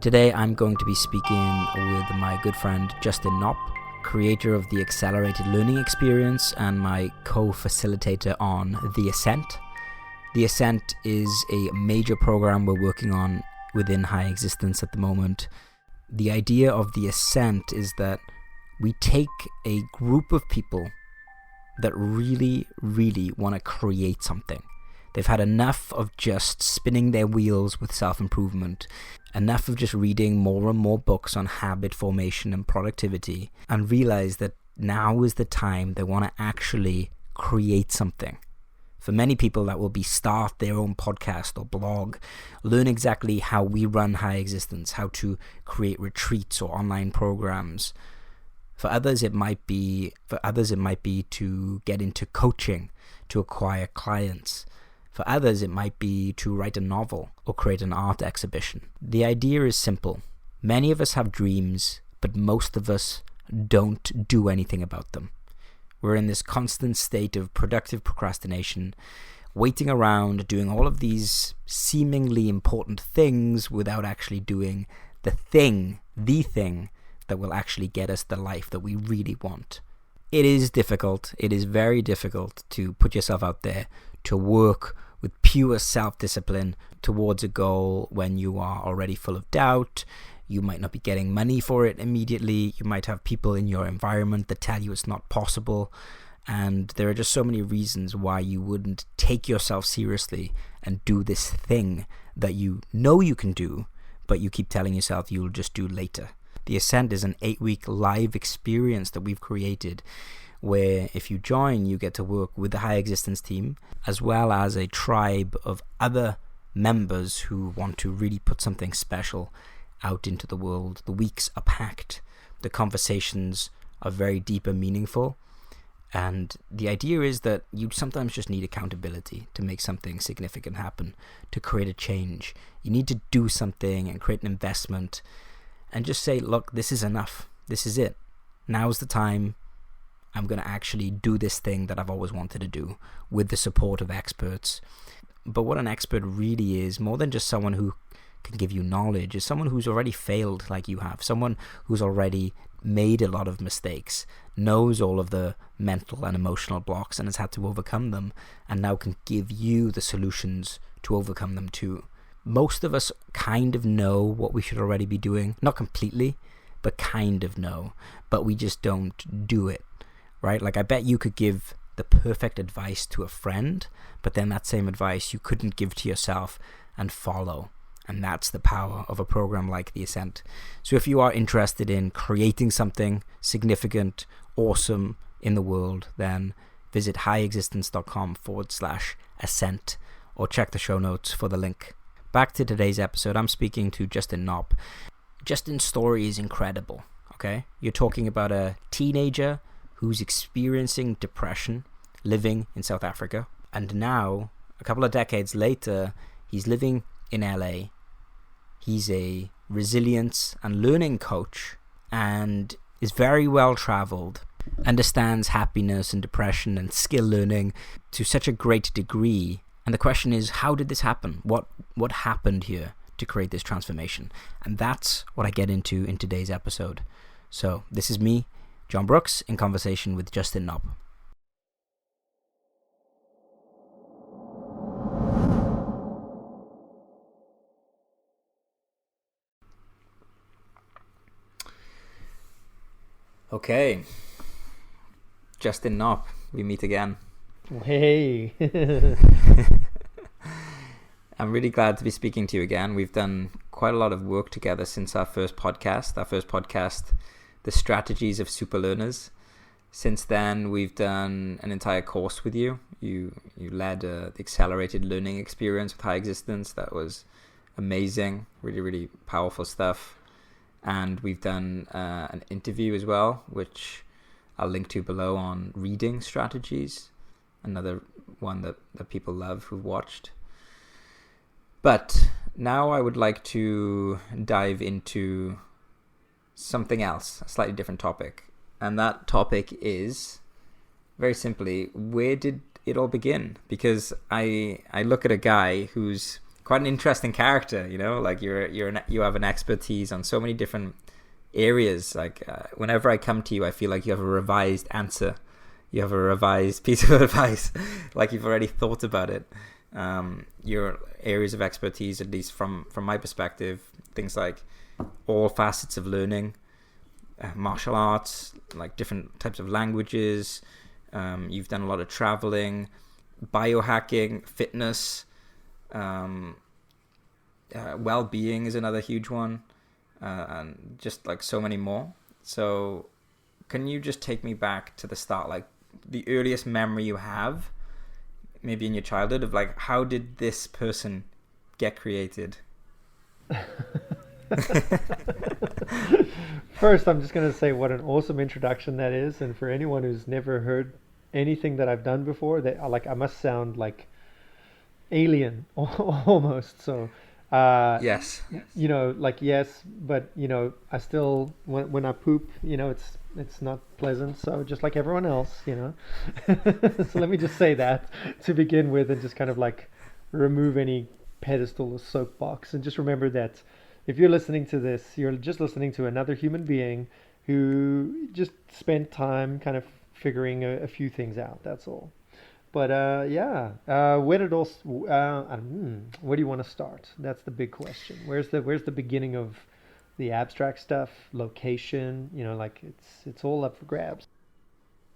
Today I'm going to be speaking with my good friend Justin Nopp, creator of the Accelerated Learning Experience and my co-facilitator on The Ascent. The Ascent is a major program we're working on within High Existence at the moment. The idea of The Ascent is that we take a group of people that really want to create something. They've had enough of just spinning their wheels with self-improvement, enough of just reading more and more books on habit formation and productivity, and realize that now is the time they want to actually create something. For many people, that will be start their own podcast or blog, learn exactly how we run High Existence, how to create retreats or online programs. For others, it might be to get into coaching, to acquire clients. For others, it might be to write a novel or create an art exhibition. The idea is simple. Many of us have dreams, but most of us don't do anything about them. We're in this constant state of productive procrastination, waiting around, doing all of these seemingly important things without actually doing the thing that will actually get us the life that we really want. It is difficult. It is very difficult to put yourself out there, to work with pure self-discipline towards a goal when you are already full of doubt. You might not be getting money for it immediately. You might have people in your environment that tell you it's not possible. And there are just so many reasons why you wouldn't take yourself seriously and do this thing that you know you can do, but you keep telling yourself you'll just do later. The Ascent is an 8-week live experience that we've created where if you join, you get to work with the High Existence team as well as a tribe of other members who want to really put something special out into the world. The weeks are packed. The conversations are very deep and meaningful. And the idea is that you sometimes just need accountability to make something significant happen, to create a change. You need to do something and create an investment and just say, look, this is enough. This is it. Now's the time. I'm going to actually do this thing that I've always wanted to do with the support of experts. But what an expert really is, more than just someone who can give you knowledge, is someone who's already failed like you have, someone who's already made a lot of mistakes, knows all of the mental and emotional blocks and has had to overcome them, and now can give you the solutions to overcome them too. Most of us kind of know what we should already be doing, not completely, but kind of know, but we just don't do it. Right? Like I bet you could give the perfect advice to a friend, but then that same advice you couldn't give to yourself and follow. And that's the power of a program like The Ascent. So if you are interested in creating something significant, awesome in the world, then visit highexistence.com/ascent or check the show notes for the link. Back to today's episode, I'm speaking to Justin Nopp. Justin's story is incredible, okay? You're talking about a teenager who's experiencing depression, living in South Africa. And now, a couple of decades later, he's living in LA. He's a resilience and learning coach and is very well traveled, understands happiness and depression and skill learning to such a great degree. And the question is, how did this happen? What happened here to create this transformation? And that's what I get into in today's episode. So this is me, John Brooks, in conversation with Justin Nopp. Okay, Justin Nopp, we meet again. Hey. I'm really glad to be speaking to you again. We've done quite a lot of work together since our first podcast, The Strategies of Super Learners. Since then, we've done an entire course with you. You led the Accelerated Learning Experience with High Existence. That was amazing, really powerful stuff. And we've done an interview as well, which I'll link to below, on reading strategies. Another one that people love who've watched. But now I would like to dive into something else, a slightly different topic. And that topic is, very simply, where did it all begin? Because I look at a guy who's quite an interesting character. Like you have an expertise on so many different areas. Like whenever I come to you, I feel like you have a revised answer. You have a revised piece of advice, like you've already thought about it. Your areas of expertise, at least from my perspective, things like all facets of learning, martial arts, like different types of languages. You've done a lot of traveling, biohacking, fitness, well-being is another huge one, and just like so many more. So can you just take me back to the start, like the earliest memory you have, maybe in your childhood, of like, how did this person get created? First, I'm just going to say what an awesome introduction that is. And for anyone who's never heard anything that I've done before, that like I must sound like alien almost. So, Yes. like yes, but I still when I poop, it's not pleasant. So just like everyone else. So let me just say that to begin with, and just kind of like remove any pedestal or soapbox, and just remember that if you're listening to this, you're just listening to another human being who just spent time kind of figuring a few things out. That's all. But yeah, where did all? Where do you want to start? That's the big question. Where's the beginning of the abstract stuff? Location, like it's all up for grabs.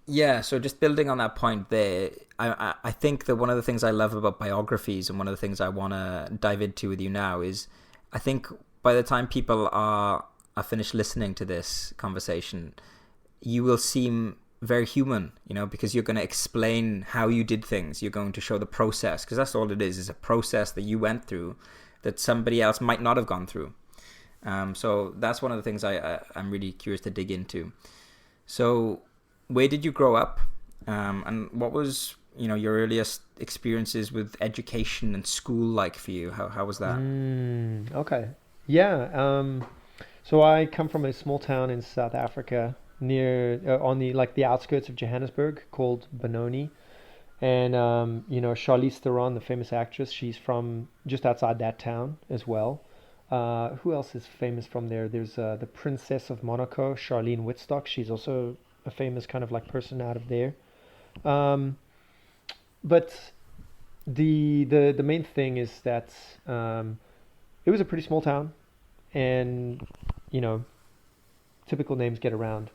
Yeah, so just building on that point there, I think that one of the things I love about biographies, and one of the things I want to dive into with you now, is I think by the time people are finished listening to this conversation, you will seem very human, because you're going to explain how you did things. You're going to show the process, because that's all it is a process that you went through that somebody else might not have gone through. So that's one of the things I'm really curious to dig into. So where did you grow up? And what was, your earliest experiences with education and school like for you? How was that? Okay. Yeah. So I come from a small town in South Africa, near on the outskirts of Johannesburg, called Benoni. And Charlize Theron, the famous actress, she's from just outside that town as well. Who else is famous from there? There's the Princess of Monaco, Charlene Wittstock. She's also a famous kind of like person out of there. Um, but the main thing is that it was a pretty small town, and you know, typical names get around.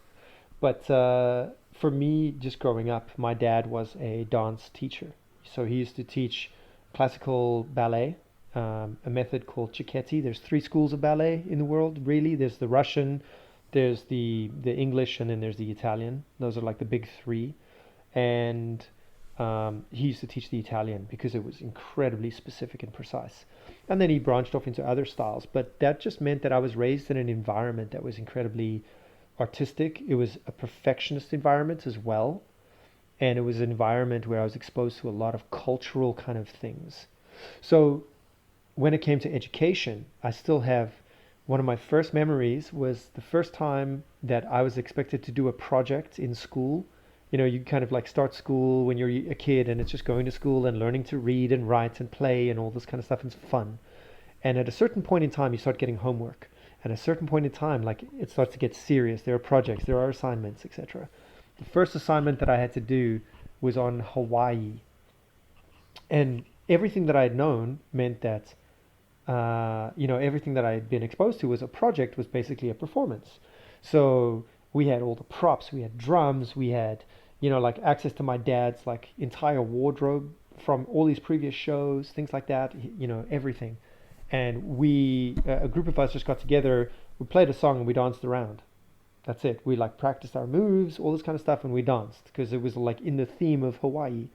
But for me, just growing up, my dad was a dance teacher. So he used to teach classical ballet, a method called Cecchetti. There's three schools of ballet in the world, really. There's the Russian, there's the English, and then there's the Italian. Those are like the big three. And he used to teach the Italian because it was incredibly specific and precise. And then he branched off into other styles. But that just meant that I was raised in an environment that was incredibly artistic. It was a perfectionist environment as well. And it was an environment where I was exposed to a lot of cultural kind of things. So when it came to education, I still have one of my first memories was the first time that I was expected to do a project in school. You kind of like start school when you're a kid, and it's just going to school and learning to read and write and play and all this kind of stuff. It's fun. And at a certain point in time, you start getting homework. At a certain point in time, like it starts to get serious. There are projects, there are assignments, etc. The first assignment that I had to do was on Hawaii. And everything that I had known meant that, everything that I had been exposed to was a project was basically a performance. So we had all the props, we had drums, we had, like access to my dad's like entire wardrobe from all these previous shows, things like that, everything. And a group of us just got together, we played a song and we danced around. That's it. We like practiced our moves, all this kind of stuff, and we danced because it was like in the theme of Hawaii.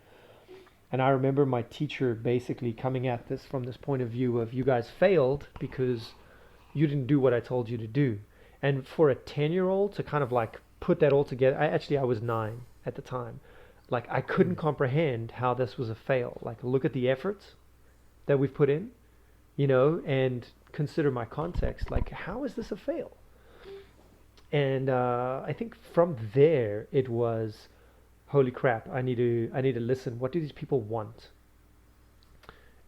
And I remember my teacher basically coming at this from this point of view of you guys failed because you didn't do what I told you to do. And for a 10-year-old to kind of like put that all together, I was 9 at the time. Like I couldn't comprehend how this was a fail. Like look at the efforts that we've put in, and consider my context. Like how is this a fail? And I think from there it was, holy crap, I need to listen. What do these people want?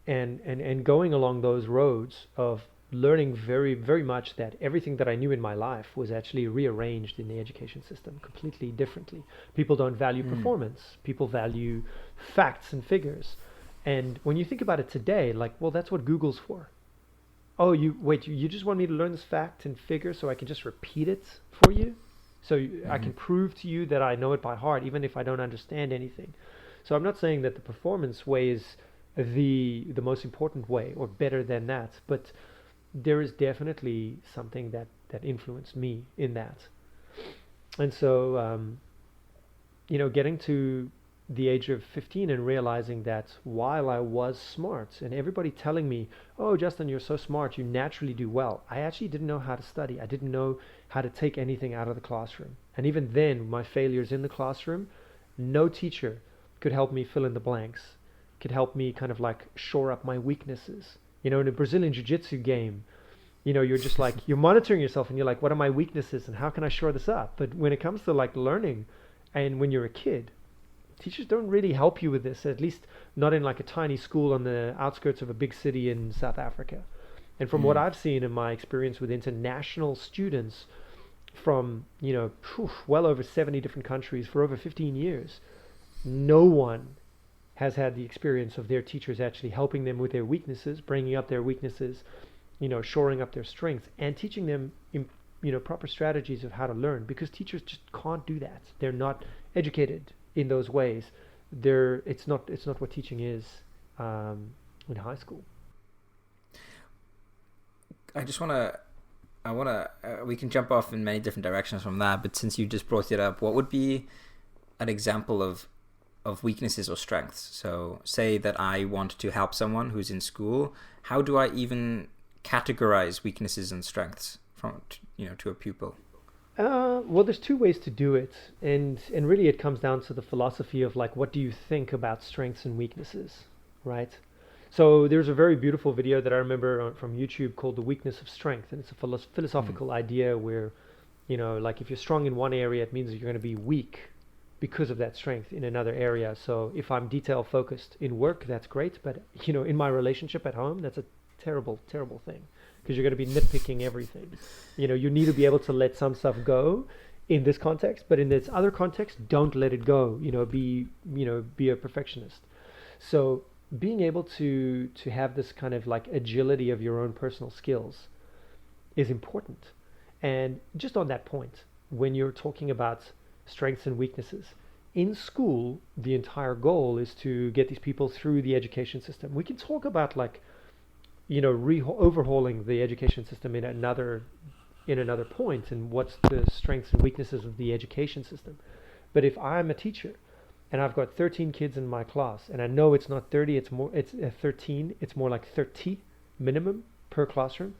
and going along those roads of learning very, very much that everything that I knew in my life was actually rearranged in the education system completely differently. People don't value performance. People value facts and figures. And when you think about it today, like, well, that's what Google's for. Oh, you just want me to learn this fact and figure so I can just repeat it for you? So I can prove to you that I know it by heart, even if I don't understand anything. So I'm not saying that the performance way is the most important way or better than that, but there is definitely something that influenced me in that. And so, getting to the age of 15 and realizing that while I was smart and everybody telling me, oh, Justin, you're so smart, you naturally do well, I actually didn't know how to study. I didn't know how to take anything out of the classroom. And even then, my failures in the classroom, no teacher could help me fill in the blanks, could help me kind of like shore up my weaknesses. In a Brazilian jiu-jitsu game, you're just like, you're monitoring yourself and you're like, what are my weaknesses and how can I shore this up? But when it comes to like learning and when you're a kid, teachers don't really help you with this, at least not in like a tiny school on the outskirts of a big city in South Africa. And from what I've seen in my experience with international students from, well over 70 different countries for over 15 years, no one has had the experience of their teachers actually helping them with their weaknesses, bringing up their weaknesses, shoring up their strengths and teaching them, proper strategies of how to learn, because teachers just can't do that. They're not educated in those ways. It's not what teaching is in high school. We can jump off in many different directions from that, but since you just brought it up, what would be an example of weaknesses or strengths? So say that I want to help someone who's in school. How do I even categorize weaknesses and strengths from to a pupil? Well, there's two ways to do it, and really it comes down to the philosophy of like, what do you think about strengths and weaknesses, right? So there's a very beautiful video that I remember from YouTube called "The Weakness of Strength," and it's a philosophical idea where, like if you're strong in one area, it means you're going to be weak because of that strength in another area. So if I'm detail focused in work, that's great, but in my relationship at home, that's a terrible, terrible thing, because you're going to be nitpicking everything. You need to be able to let some stuff go in this context, but in this other context, don't let it go. Be a perfectionist. So being able to have this kind of like agility of your own personal skills is important. And just on that point, when you're talking about strengths and weaknesses, in school, the entire goal is to get these people through the education system. We can talk about like, overhauling the education system in another point, and what's the strengths and weaknesses of the education system. But if I'm a teacher and I've got 13 kids in my class, and I know it's not 30, it's 13, it's more like 30 minimum per classroom,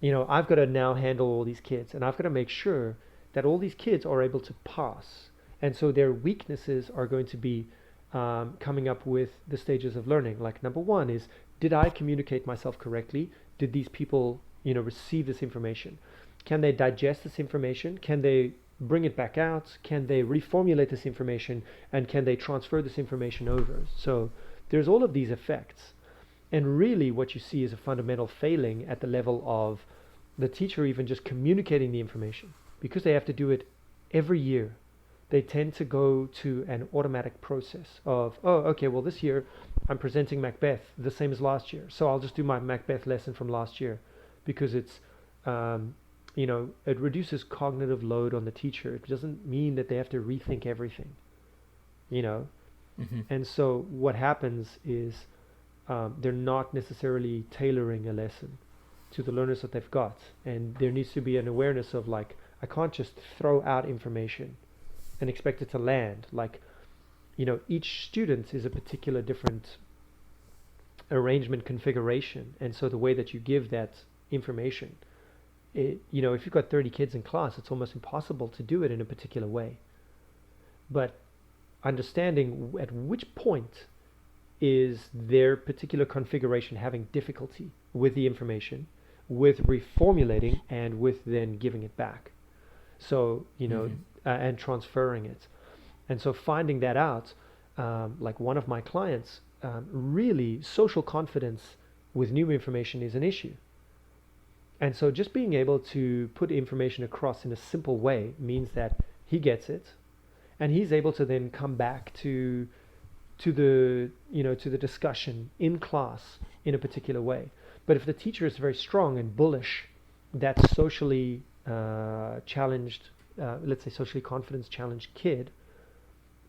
I've got to now handle all these kids, and I've got to make sure that all these kids are able to pass. And so their weaknesses are going to be coming up with the stages of learning. Like number one is, did I communicate myself correctly? Did these people, receive this information? Can they digest this information? Can they bring it back out? Can they reformulate this information? And can they transfer this information over? So there's all of these effects. And really what you see is a fundamental failing at the level of the teacher even just communicating the information, because they have to do it every year. They tend to go to an automatic process of, oh, okay, well, this year I'm presenting Macbeth the same as last year, so I'll just do my Macbeth lesson from last year, because it's, it reduces cognitive load on the teacher. It doesn't mean that they have to rethink everything, And so what happens is they're not necessarily tailoring a lesson to the learners that they've got. And there needs to be an awareness of like, I can't just throw out information and expect it to land. Like, each student is a particular different arrangement configuration. And so the way that you give that information, if you've got 30 kids in class, it's almost impossible to do it in a particular way. But understanding at which point is their particular configuration having difficulty with the information, with reformulating, and with then giving it back. So, and transferring it. And so finding that out, like one of my clients, really social confidence with new information is an issue. And so just being able to put information across in a simple way means that he gets it, and he's able to then come back to the to the discussion in class in a particular way. But if the teacher is very strong and bullish, that socially challenged, let's say socially confidence challenged kid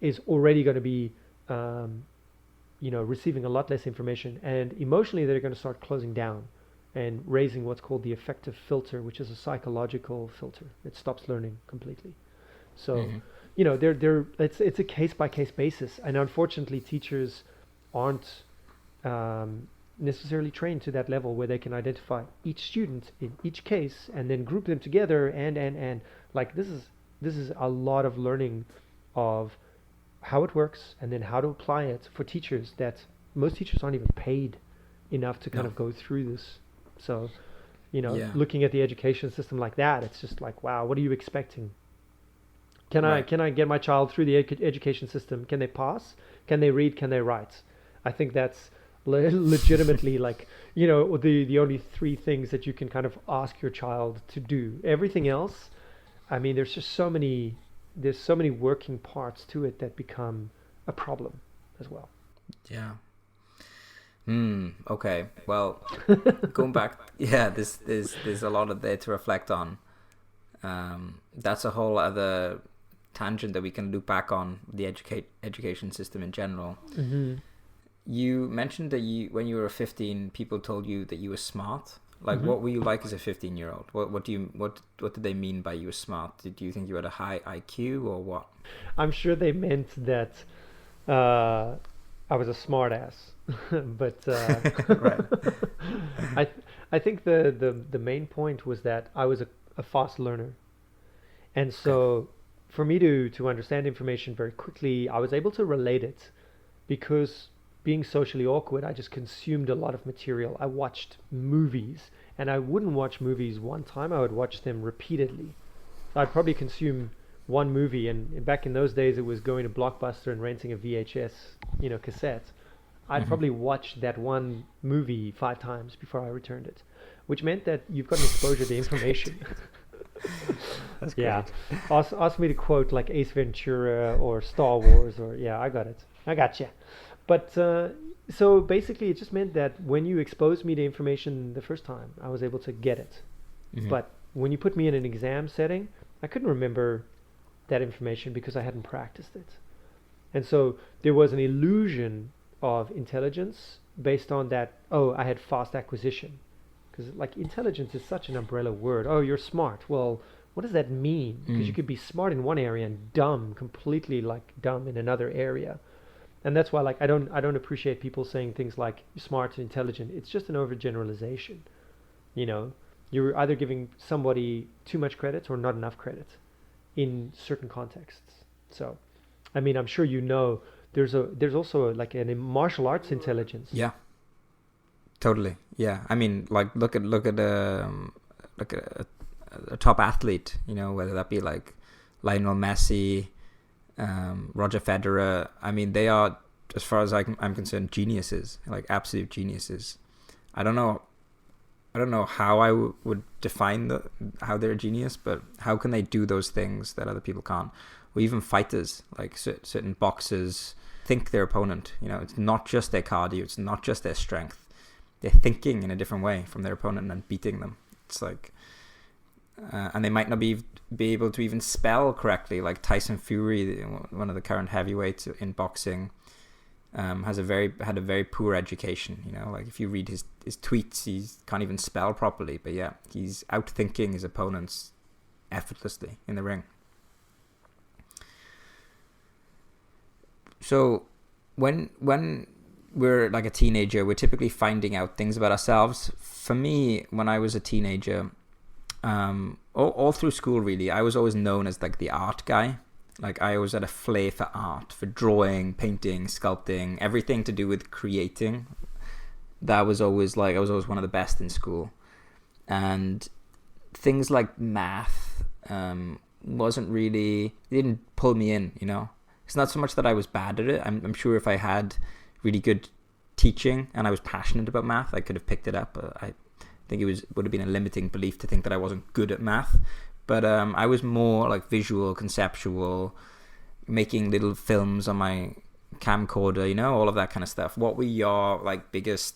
is already going to be receiving a lot less information, and emotionally they're going to start closing down and raising what's called the affective filter, which is a psychological filter. It stops learning completely. So, it's a case by case basis, and unfortunately, teachers aren't necessarily trained to that level where they can identify each student in each case and then group them together. And like this is a lot of learning of how it works and then how to apply it for teachers that most teachers aren't even paid enough to kind of go through this. So, looking at the education system like that, it's just like, wow, what are you expecting? Can I get my child through the education system? Can they pass? Can they read? Can they write? I think that's legitimately like, the only three things that you can kind of ask your child to do. Everything else, I mean, there's so many working parts to it that become a problem as well. Yeah. Okay. Well, going back, there's a lot of there to reflect on. That's a whole other tangent that we can loop back on the education system in general. Mm-hmm. You mentioned that when you were 15, people told you that you were smart. Like, what were you like as a 15-year-old? What did they mean by you were smart? Did you think you had a high IQ or what? I'm sure they meant that I was a smart ass. But right. I think the main point was that I was a fast learner. And so for me to understand information very quickly, I was able to relate it because being socially awkward, I just consumed a lot of material. I watched movies, and I wouldn't watch movies one time, I would watch them repeatedly. So I'd probably consume one movie, and back in those days it was going to Blockbuster and renting a VHS, cassette. I'd probably watch that one movie 5 times before I returned it, which meant that you've got an exposure to information. That's great. Yeah. Ask me to quote like Ace Ventura or Star Wars or I got it. I gotcha. But so basically it just meant that when you exposed me to information the first time, I was able to get it. Mm-hmm. But when you put me in an exam setting, I couldn't remember that information because I hadn't practiced it. And so there was an illusion of intelligence based on that, I had fast acquisition. Because like intelligence is such an umbrella word. Oh, you're smart. Well, what does that mean? Because you could be smart in one area and completely dumb in another area. And that's why like I don't appreciate people saying things like smart and intelligent. It's just an overgeneralization. You're either giving somebody too much credit or not enough credit in certain contexts. So, I mean, I'm sure there's also like a martial arts intelligence. Yeah. Totally. Yeah. I mean, like look at a top athlete, whether that be like Lionel Messi, Roger Federer. I mean, they are, as far as I'm concerned, geniuses, like absolute geniuses. I don't know how I would define how they're a genius, but how can they do those things that other people can't? Or even fighters, like certain boxers, think their opponent. It's not just their cardio, it's not just their strength. They're thinking in a different way from their opponent and beating them. It's like, and they might not be able to even spell correctly. Like Tyson Fury, one of the current heavyweights in boxing, had a very poor education. Like if you read his tweets, he can't even spell properly. But yeah, he's outthinking his opponents effortlessly in the ring. So when we're like a teenager, we're typically finding out things about ourselves. For me, when I was a teenager, all through school really, I was always known as like the art guy. Like I always had a flair for art, for drawing, painting, sculpting, everything to do with creating. That was always I was always one of the best in school. And things like math didn't pull me in, It's not so much that I was bad at it. I'm sure if I had really good teaching and I was passionate about math, I could have picked it up. I think would have been a limiting belief to think that I wasn't good at math. But I was more like visual, conceptual, making little films on my camcorder, you know, all of that kind of stuff. What were your like biggest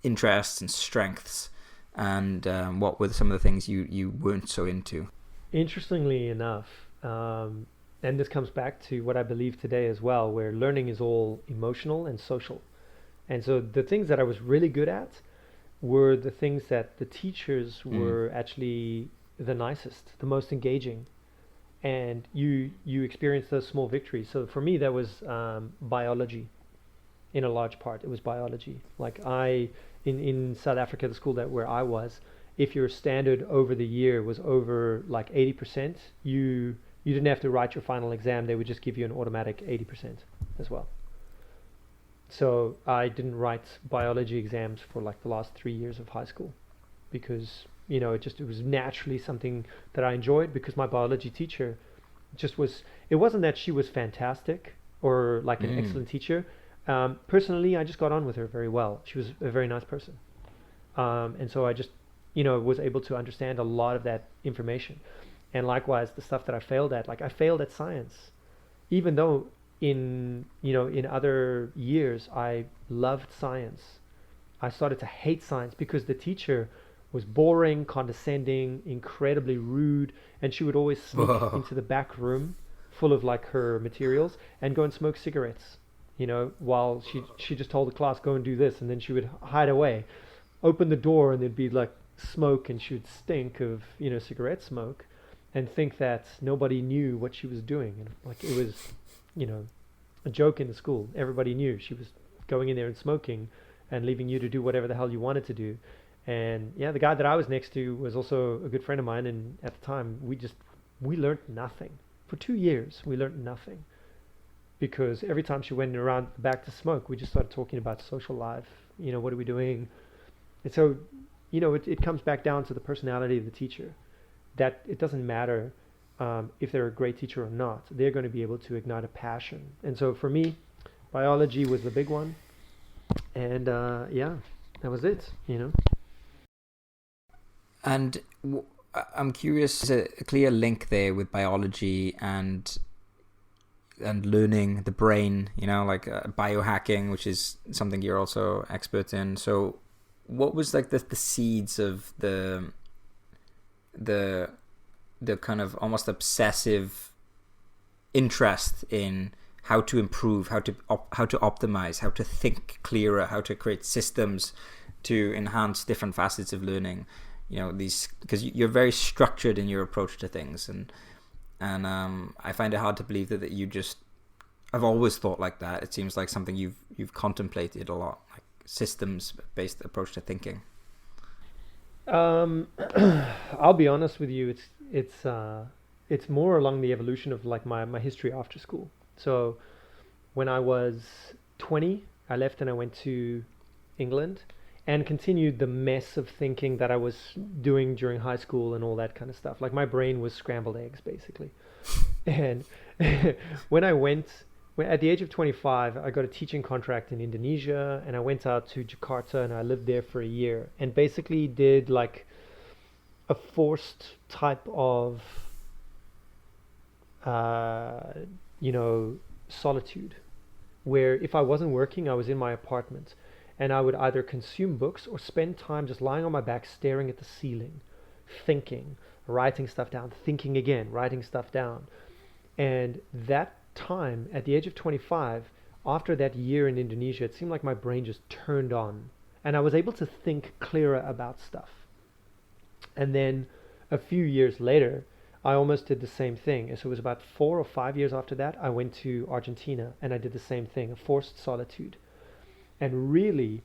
interests and strengths, and what were some of the things you weren't so into? Interestingly enough, and this comes back to what I believe today as well, where learning is all emotional and social. And so the things that I was really good at were the things that the teachers were actually the nicest, the most engaging. And you experience those small victories. So for me, that was biology. In a large part, it was biology. Like in South Africa, the school that where I was, if your standard over the year was over like 80%, you didn't have to write your final exam. They would just give you an automatic 80% as well. So I didn't write biology exams for like the last 3 years of high school because it was naturally something that I enjoyed, because my biology teacher it wasn't that she was fantastic or like an excellent teacher. Personally, I just got on with her very well. She was a very nice person. And so I just, was able to understand a lot of that information. And likewise, the stuff that I failed at, like I failed at science, even though in other years, I loved science. I started to hate science because the teacher was boring, condescending, incredibly rude, and she would always sneak into the back room full of like her materials and go and smoke cigarettes, while she just told the class, go and do this, and then she would hide away, open the door, and there'd be like smoke, and she would stink of, cigarette smoke, and think that nobody knew what she was doing. And like it was, a joke in the school. Everybody knew she was going in there and smoking and leaving you to do whatever the hell you wanted to do. And yeah, the guy that I was next to was also a good friend of mine, and at the time we learned nothing. For 2 years we learned nothing, because every time she went around back to smoke, we just started talking about social life, what are we doing? And so, it comes back down to the personality of the teacher, that it doesn't matter if they're a great teacher or not, they're going to be able to ignite a passion. And so for me, biology was the big one, and yeah, that was it. And I'm curious, there's a clear link there with biology and learning the brain, like biohacking, which is something you're also expert in. So what was like the seeds of the kind of almost obsessive interest in how to improve, how to optimize, how to think clearer, how to create systems to enhance different facets of learning? These, because you're very structured in your approach to things, and I find it hard to believe that I've always thought like that. It seems like something you've contemplated a lot, like systems based approach to thinking. I'll be honest with you. It's more along the evolution of like my history after school. So when I was 20, I left and I went to England and continued the mess of thinking that I was doing during high school and all that kind of stuff. Like my brain was scrambled eggs basically. And at the age of 25, I got a teaching contract in Indonesia, and I went out to Jakarta and I lived there for a year and basically did like a forced type of, solitude, where if I wasn't working, I was in my apartment and I would either consume books or spend time just lying on my back, staring at the ceiling, thinking, writing stuff down, thinking again, writing stuff down. And that time, at the age of 25, after that year in Indonesia, it seemed like my brain just turned on and I was able to think clearer about stuff. And then a few years later, I almost did the same thing. So it was about 4 or 5 years after that, I went to Argentina and I did the same thing, a forced solitude. And really,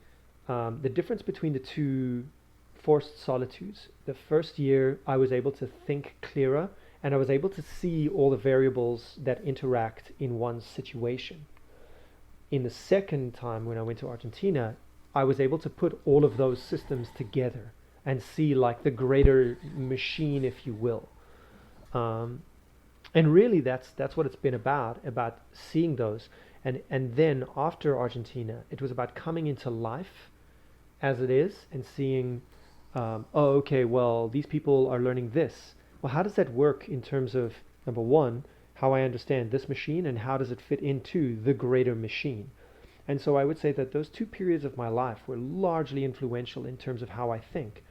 the difference between the two forced solitudes, the first year I was able to think clearer and I was able to see all the variables that interact in one situation. In the second time when I went to Argentina, I was able to put all of those systems together and see like the greater machine, if you will. And really that's what it's been about seeing those. And then after Argentina, it was about coming into life as it is and seeing, oh, okay, well, these people are learning this. Well, how does that work in terms of, number one, how I understand this machine and how does it fit into the greater machine? And so I would say that those 2 periods of my life were largely influential in terms of how I think.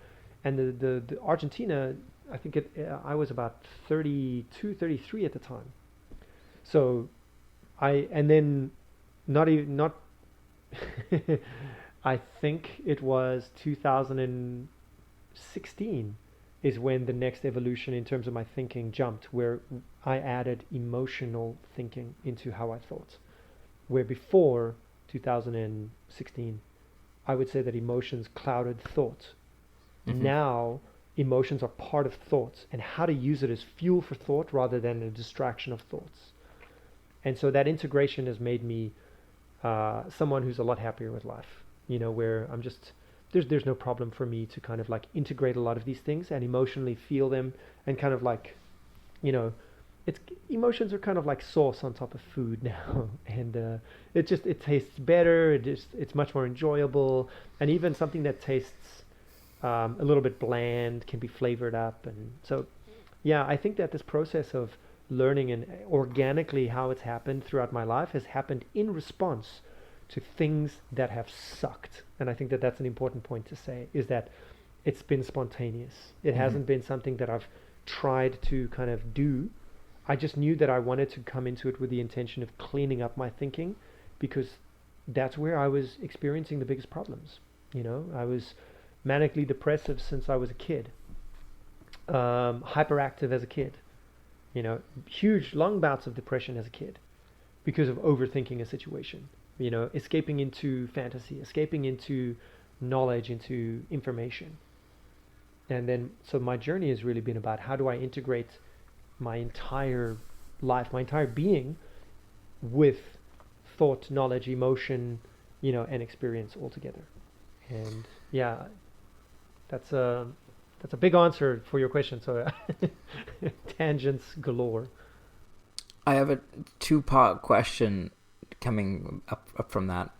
And the Argentina, I think I was about 32, 33 at the time. So and then not I think it was 2016 is when the next evolution in terms of my thinking jumped, where I added emotional thinking into how I thought. Where before 2016, I would say that emotions clouded thought. Mm-hmm. Now, emotions are part of thoughts, and how to use it as fuel for thought rather than a distraction of thoughts. And so that integration has made me someone who's a lot happier with life, where I'm just, there's no problem for me to kind of like integrate a lot of these things and emotionally feel them and kind of like, it's emotions are kind of like sauce on top of food now. And it tastes better. It's much more enjoyable. And even something that tastes a little bit bland can be flavored up. And so, yeah, I think that this process of learning and organically how it's happened throughout my life has happened in response to things that have sucked. And I think that that's an important point to say, is that it's been spontaneous. It hasn't been something that I've tried to kind of do. I just knew that I wanted to come into it with the intention of cleaning up my thinking, because that's where I was experiencing the biggest problems. I was manically depressive since I was a kid, hyperactive as a kid, huge long bouts of depression as a kid because of overthinking a situation, escaping into fantasy, escaping into knowledge, into information. And then, so my journey has really been about how do I integrate my entire life, my entire being with thought, knowledge, emotion, and experience all together. And yeah, that's a big answer for your question. So tangents galore. I have a 2-part question coming up from that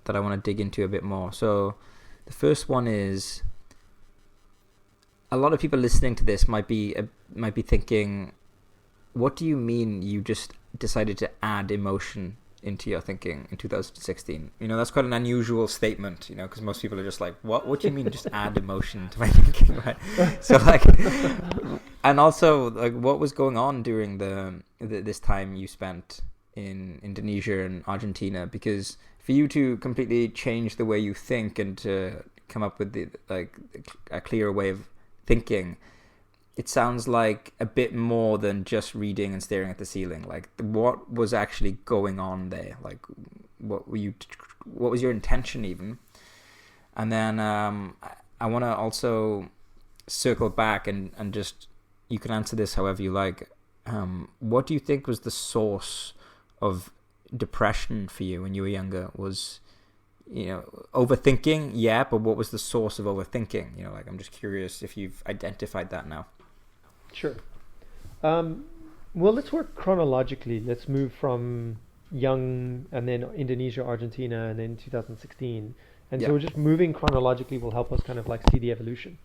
that I want to dig into a bit more. So the first one is, a lot of people listening to this might be thinking, what do you mean you just decided to add emotion into your thinking in 2016? That's quite an unusual statement, because most people are just like, what do you mean just add emotion to my thinking, right? So like, and also like, what was going on during this time you spent in Indonesia and Argentina? Because for you to completely change the way you think and to come up with a clearer way of thinking, it sounds like a bit more than just reading and staring at the ceiling. Like, what was actually going on there? Like, what was your intention even? And then I want to also circle back and just, you can answer this however you like. What do you think was the source of depression for you when you were younger? Was overthinking? Yeah, but what was the source of overthinking? I'm just curious if you've identified that now. Sure. Well, let's work chronologically. Let's move from young and then Indonesia, Argentina, and then 2016. And so just moving chronologically will help us kind of like see the evolution.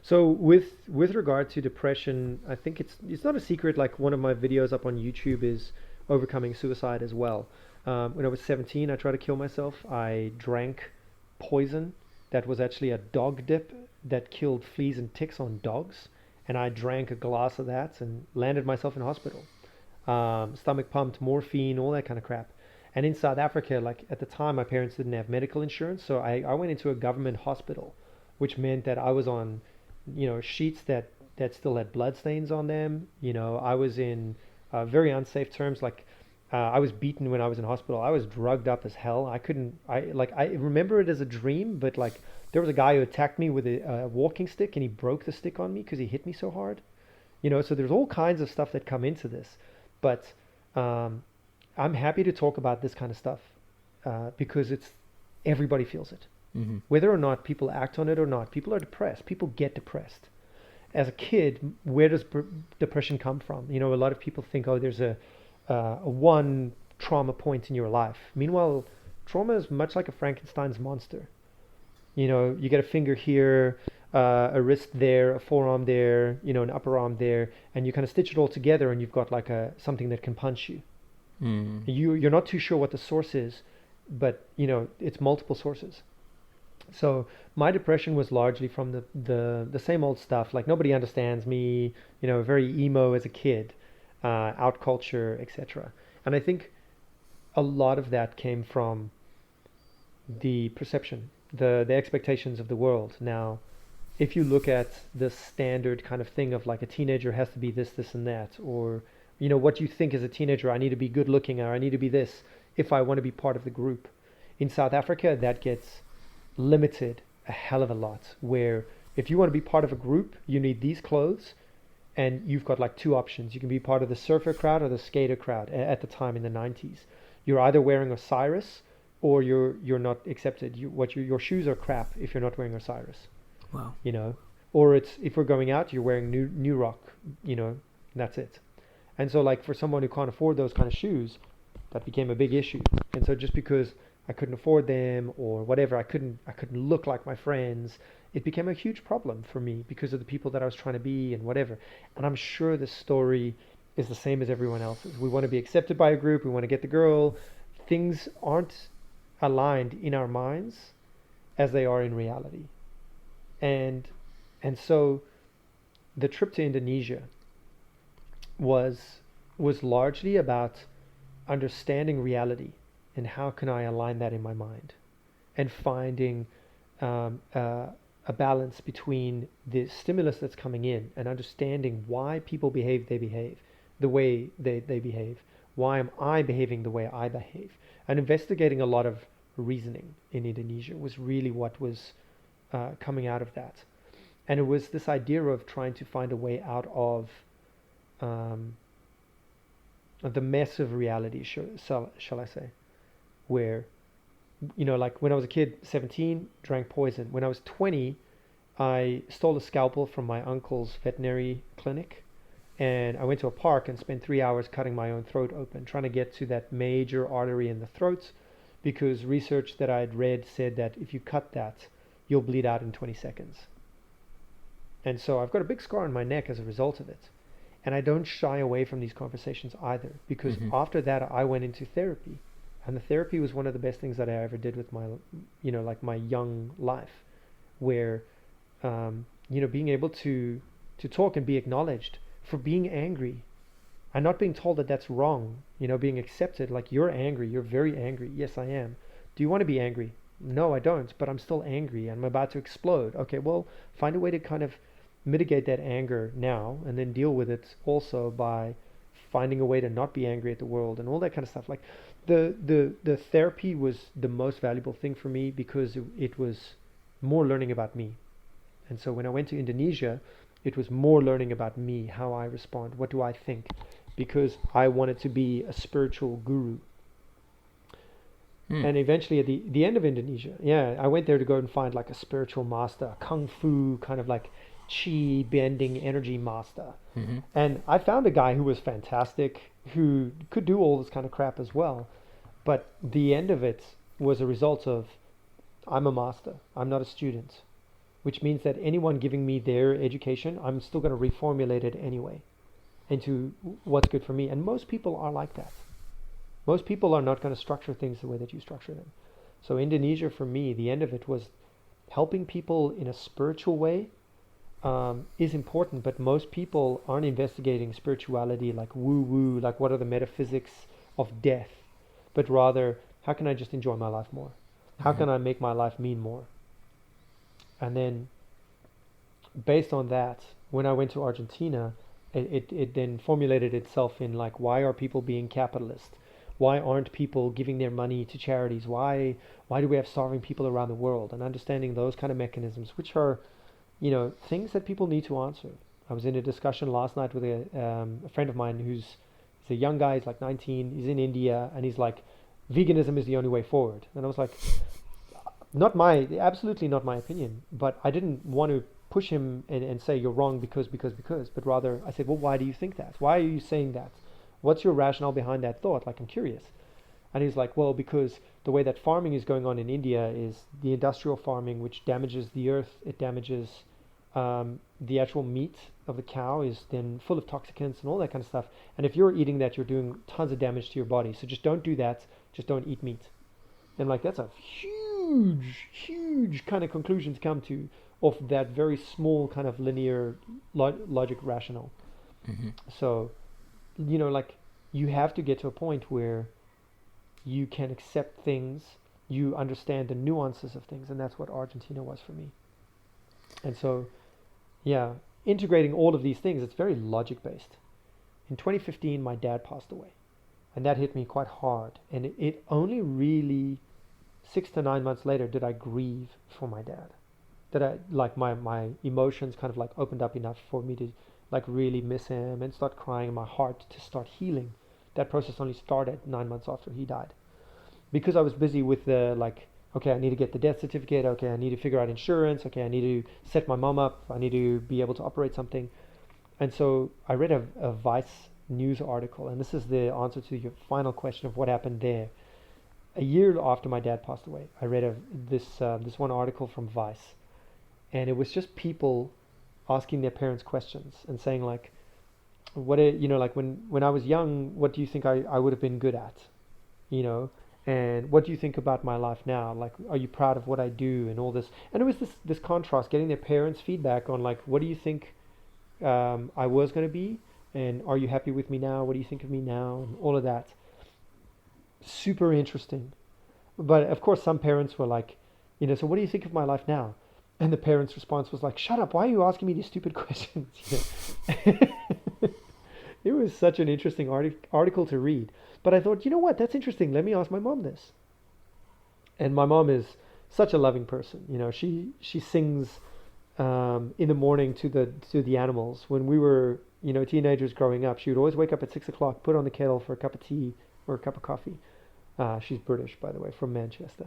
So with regard to depression, I think it's not a secret. Like, one of my videos up on YouTube is overcoming suicide as well. When I was 17, I tried to kill myself. I drank poison that was actually a dog dip that killed fleas and ticks on dogs. And I drank a glass of that and landed myself in hospital. Stomach pumped, morphine, all that kind of crap. And in South Africa, like at the time, my parents didn't have medical insurance. So I went into a government hospital, which meant that I was on, sheets that still had blood stains on them. I was in very unsafe terms. Like, I was beaten when I was in hospital. I was drugged up as hell. I remember it as a dream, but like, there was a guy who attacked me with a walking stick, and he broke the stick on me because he hit me so hard. So there's all kinds of stuff that come into this. But I'm happy to talk about this kind of stuff because everybody feels it. Mm-hmm. Whether or not people act on it or not, people are depressed. People get depressed. As a kid, where does depression come from? A lot of people think, oh, there's a one trauma point in your life. Meanwhile, trauma is much like a Frankenstein's monster. You know, you get a finger here, a wrist there, a forearm there, you know, an upper arm there, and you kind of stitch it all together, and you've got like something that can punch you. You're not too sure what the source is, but you know it's multiple sources. So my depression was largely from the same old stuff, like nobody understands me, you know, very emo as a kid, out culture, etc. And I think a lot of that came from the perception, the expectations of the world. Now, if you look at the standard kind of thing of like a teenager has to be this and that, or you know what you think as a teenager, I need to be good looking, or I need to be this if I want to be part of the group. In South Africa, that gets limited a hell of a lot, where if you want to be part of a group, you need these clothes, and you've got like two options. You can be part of the surfer crowd or the skater crowd at the time in the 90s. You're either wearing Osiris or you're not accepted. Your shoes are crap if you're not wearing Osiris. Wow. You know, or it's if we're going out, you're wearing new rock, you know, and that's it. And so like for someone who can't afford those kind of shoes, that became a big issue. And so just because I couldn't afford them or whatever, I couldn't look like my friends, it became a huge problem for me because of the people that I was trying to be and whatever. And I'm sure the story is the same as everyone else's. We want to be accepted by a group, we want to get the girl. Things aren't aligned in our minds as they are in reality. And so the trip to Indonesia was largely about understanding reality and how can I align that in my mind, and finding a balance between the stimulus that's coming in and understanding why people behave the way they behave. Why am I behaving the way I behave? And investigating a lot of reasoning in Indonesia was really what was coming out of that. And it was this idea of trying to find a way out of the mess of reality, shall I say, where, you know, like when I was a kid, 17, drank poison. When I was 20, I stole a scalpel from my uncle's veterinary clinic, and I went to a park and spent 3 hours cutting my own throat open, trying to get to that major artery in the throat, because research that I had read said that if you cut that, you'll bleed out in 20 seconds. And so I've got a big scar on my neck as a result of it. And I don't shy away from these conversations either, because after that I went into therapy, and the therapy was one of the best things that I ever did with my, you know, like my young life, where, you know, being able to talk and be acknowledged for being angry, and not being told that that's wrong, you know, being accepted, like you're angry, you're very angry. Yes, I am. Do you want to be angry? No, I don't, but I'm still angry. I'm about to explode. Okay, well, find a way to kind of mitigate that anger now, and then deal with it also by finding a way to not be angry at the world and all that kind of stuff. Like the therapy was the most valuable thing for me, because it was more learning about me. And so when I went to Indonesia, it was more learning about me, how I respond, what do I think, because I wanted to be a spiritual guru. And eventually at the end of Indonesia, I went there to go and find like a spiritual master, a kung fu kind of like chi bending energy master. And I found a guy who was fantastic, who could do all this kind of crap as well. But the end of it was a result of, I'm a master, I'm not a student, which means that anyone giving me their education, I'm still going to reformulate it anyway into what's good for me. And most people are like that. Most people are not going to structure things the way that you structure them. So Indonesia, for me, the end of it was helping people in a spiritual way is important, but most people aren't investigating spirituality like woo-woo, like what are the metaphysics of death, but rather, how can I just enjoy my life more? How can I make my life mean more? And then, based on that, when I went to Argentina, it then formulated itself in like, why are people being capitalist? Why aren't people giving their money to charities? Why do we have starving people around the world? And understanding those kind of mechanisms, which are, you know, things that people need to answer. I was in a discussion last night with a friend of mine he's a young guy, he's like 19, he's in India, and he's like, veganism is the only way forward. And I was like, absolutely not my opinion, but I didn't want to push him and say you're wrong because, but rather I said, well, why do you think that? Why are you saying that? What's your rationale behind that thought? Like, I'm curious. And he's like, well, because the way that farming is going on in India is the industrial farming, which damages the earth. It damages the actual meat of the cow is then full of toxicants and all that kind of stuff. And if you're eating that, you're doing tons of damage to your body. So just don't do that. Just don't eat meat. And like, that's a huge kind of conclusion to come to off that very small kind of linear logic rationale. Mm-hmm. So, like, you have to get to a point where you can accept things, you understand the nuances of things, and that's what Argentina was for me. And so, yeah, integrating all of these things, it's very logic based. In 2015, my dad passed away, and that hit me quite hard. And it only really 6 to 9 months later did I grieve for my dad. That I, like, my emotions kind of like opened up enough for me to like really miss him and start crying, and my heart to start healing. That process only started 9 months after he died, because I was busy with the like, okay, I need to get the death certificate. Okay, I need to figure out insurance. Okay, I need to set my mom up. I need to be able to operate something. And so I read a Vice news article, and this is the answer to your final question of what happened there. A year after my dad passed away, I read this one article from Vice, and it was just people asking their parents questions and saying like, like when I was young, what do you think I would have been good at, and what do you think about my life now? Like, are you proud of what I do and all this? And it was this contrast, getting their parents' feedback on like, what do you think I was going to be, and are you happy with me now? What do you think of me now? And all of that. Super interesting. But of course, some parents were like, so what do you think of my life now? And the parents' response was like, shut up, why are you asking me these stupid questions? It was such an interesting article to read. But I thought, you know what, that's interesting. Let me ask my mom this. And my mom is such a loving person. She sings in the morning to the animals. When we were, teenagers growing up, she would always wake up at 6 o'clock, put on the kettle for a cup of tea or a cup of coffee. She's British, by the way, from Manchester.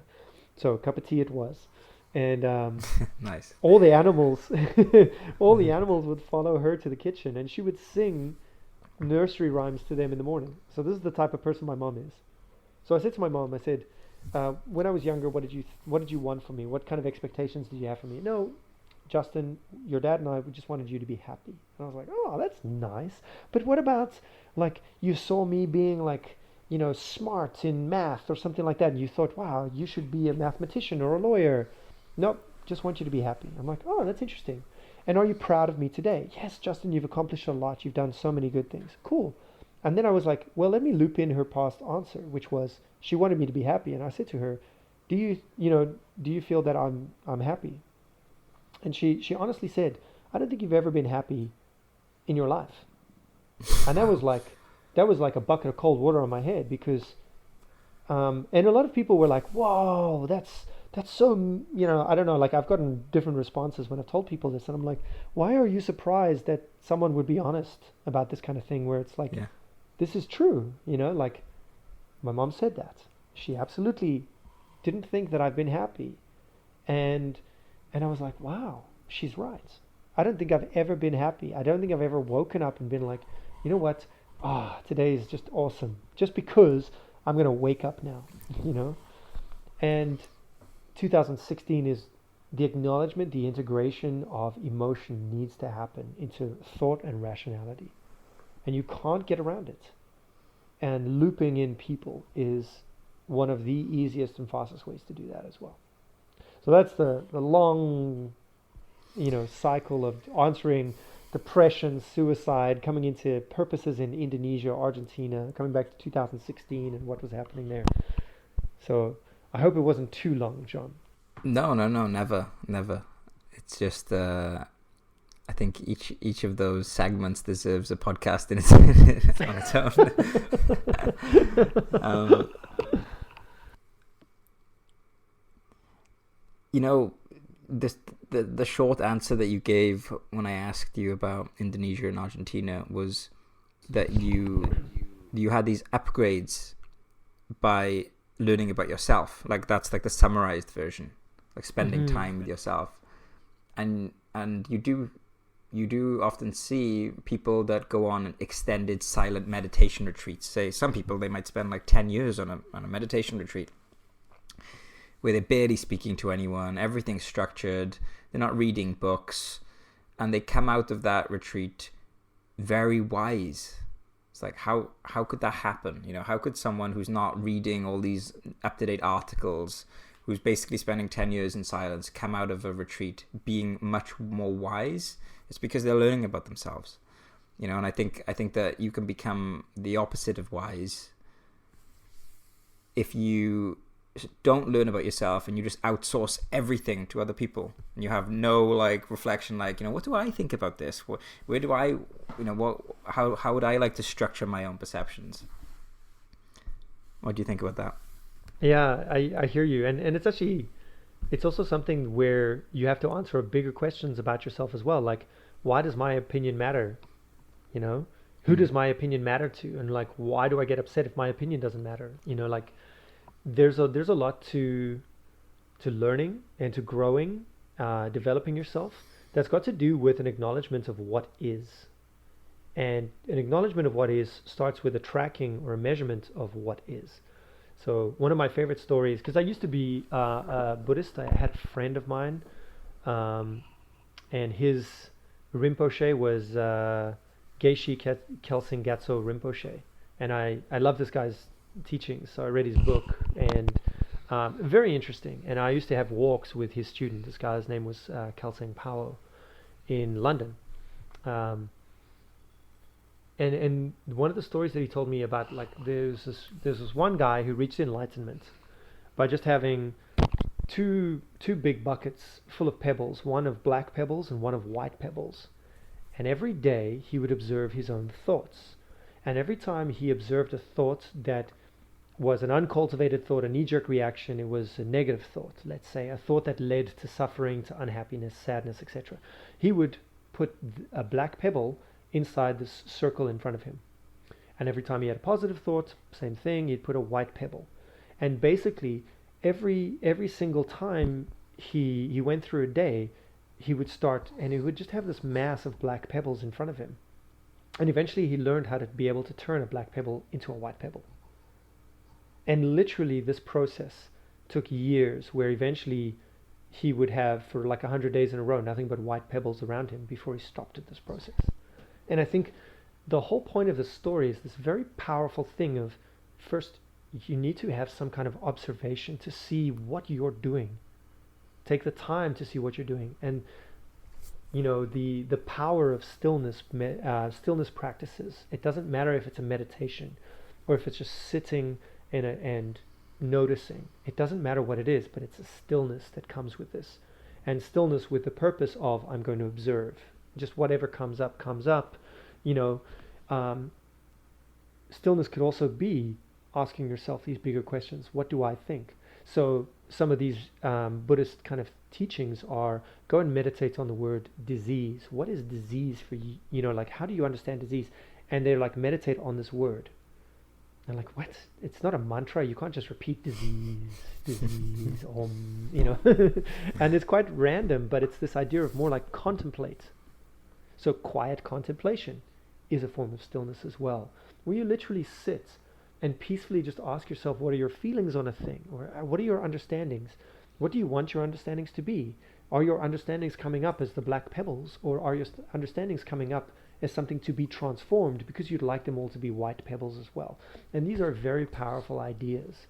So a cup of tea it was. And nice. all the animals would follow her to the kitchen, and she would sing nursery rhymes to them in the morning. So this is the type of person my mom is. So I said to my mom, I said, when I was younger, what did you want from me? What kind of expectations did you have from me? No, Justin, your dad and I, we just wanted you to be happy. And I was like, oh, that's nice. But what about, like, you saw me being like, smart in math or something like that, and you thought, wow, you should be a mathematician or a lawyer. Nope, just want you to be happy. I'm like, oh, that's interesting. And are you proud of me today? Yes, Justin, you've accomplished a lot. You've done so many good things. Cool. And then I was like, well, let me loop in her past answer, which was she wanted me to be happy. And I said to her, do you feel that I'm happy? And she honestly said, I don't think you've ever been happy in your life. And that was like a bucket of cold water on my head, because and a lot of people were like, whoa, that's so, I don't know, like, I've gotten different responses when I've told people this, and I'm like, why are you surprised that someone would be honest about this kind of thing, where it's like, yeah, this is true, like, my mom said that. She absolutely didn't think that I've been happy. And I was like, wow, she's right. I don't think I've ever been happy. I don't think I've ever woken up and been like, you know what, today is just awesome, just because I'm going to wake up now, And 2016 is the acknowledgement, the integration of emotion needs to happen into thought and rationality. And you can't get around it. And looping in people is one of the easiest and fastest ways to do that as well. So that's the long, cycle of answering depression, suicide, coming into purposes in Indonesia, Argentina, coming back to 2016 and what was happening there. So I hope it wasn't too long, John. No, never. It's just, I think each of those segments deserves a podcast in on its own. The short answer that you gave when I asked you about Indonesia and Argentina was that you had these upgrades by learning about yourself. Like, that's like the summarized version, like spending time with yourself, and you you do often see people that go on extended silent meditation retreats. Say some people, they might spend like 10 years on a meditation retreat where they're barely speaking to anyone, everything's structured, they're not reading books, and they come out of that retreat very wise. It's like, how could that happen? You know, how could someone who's not reading all these up-to-date articles, who's basically spending 10 years in silence, come out of a retreat being much more wise? It's because they're learning about themselves. You know, and I think that you can become the opposite of wise if you don't learn about yourself and you just outsource everything to other people, and you have no like reflection, like, you know, what do I think about this? Where do I, you know, how would I like to structure my own perceptions? What do you think about that? Yeah, I hear you. And it's also something where you have to answer bigger questions about yourself as well. Like, why does my opinion matter? You know, who does my opinion matter to? And like, why do I get upset if my opinion doesn't matter? You know, like, there's a lot to learning and to growing, developing yourself. That's got to do with an acknowledgement of what is. And an acknowledgement of what is starts with a tracking or a measurement of what is. So one of my favorite stories, because I used to be a Buddhist, I had a friend of mine, and his Rinpoche was Geshe Kelsing Gatso Rinpoche. And I love this guy's teachings, so I read his book, and very interesting. And I used to have walks with his student. This guy's name was Kelsang Pao in London. And one of the stories that he told me about, like, there's this one guy who reached enlightenment by just having two big buckets full of pebbles, one of black pebbles and one of white pebbles. And every day he would observe his own thoughts. And every time he observed a thought that was an uncultivated thought, a knee-jerk reaction, it was a negative thought, let's say, a thought that led to suffering, to unhappiness, sadness, etc. He would put a black pebble inside this circle in front of him. And every time he had a positive thought, same thing, he'd put a white pebble. And basically, every single time he went through a day, he would start, and he would just have this mass of black pebbles in front of him. And eventually he learned how to be able to turn a black pebble into a white pebble. And literally this process took years, where eventually he would have, for like 100 days in a row, nothing but white pebbles around him before he stopped at this process. And I think the whole point of the story is this very powerful thing of, first, you need to have some kind of observation to see what you're doing. Take the time to see what you're doing. And, you know, the power of stillness practices. It doesn't matter if it's a meditation or if it's just sitting and noticing. It doesn't matter what it is, but it's a stillness that comes with this. And stillness with the purpose of, I'm going to observe. Just whatever comes up, you know. Stillness could also be asking yourself these bigger questions. What do I think? So some of these Buddhist kind of teachings are, go and meditate on the word disease. What is disease for you? You know, like, how do you understand disease? And they're like, meditate on this word. And like, what? It's not a mantra. You can't just repeat disease, you know. And it's quite random, but it's this idea of more like contemplate. So quiet contemplation is a form of stillness as well, where you literally sit and peacefully just ask yourself, what are your feelings on a thing? Or what are your understandings? What do you want your understandings to be? Are your understandings coming up as the black pebbles, or are your understandings coming up as something to be transformed because you'd like them all to be white pebbles as well? And these are very powerful ideas.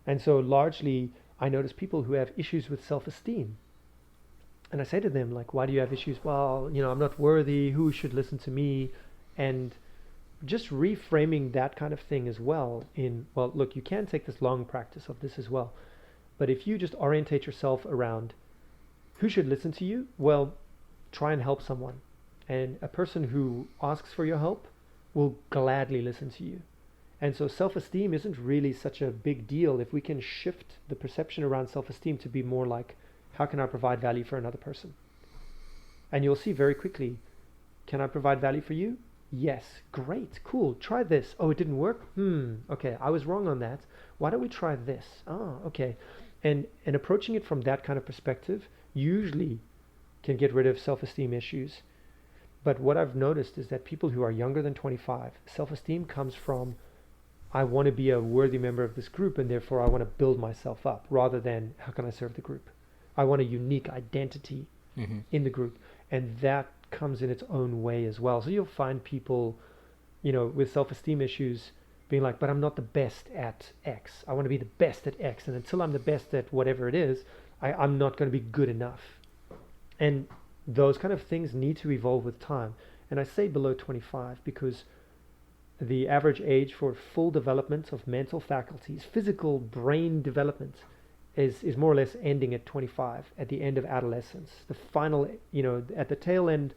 And so largely, I notice people who have issues with self-esteem. And I say to them, like, why do you have issues? Well, you know, I'm not worthy. Who should listen to me? And just reframing that kind of thing as well in, well, look, you can take this long practice of this as well. But if you just orientate yourself around who should listen to you, well, try and help someone. And a person who asks for your help will gladly listen to you. And so self-esteem isn't really such a big deal if we can shift the perception around self-esteem to be more like, how can I provide value for another person? And you'll see very quickly, can I provide value for you? Yes, great, cool, try this. Oh, it didn't work? Okay, I was wrong on that. Why don't we try this? Oh, okay. And approaching it from that kind of perspective usually can get rid of self-esteem issues. But what I've noticed is that people who are younger than 25, self-esteem comes from, I want to be a worthy member of this group and therefore I want to build myself up, rather than how can I serve the group. I want a unique identity in the group, and that comes in its own way as well. So you'll find people, with self-esteem issues being like, but I'm not the best at X. I want to be the best at X, and until I'm the best at whatever it is, I'm not going to be good enough. And those kind of things need to evolve with time. And I say below 25 because the average age for full development of mental faculties, physical brain development, is more or less ending at 25, at the end of adolescence. The final, at the tail end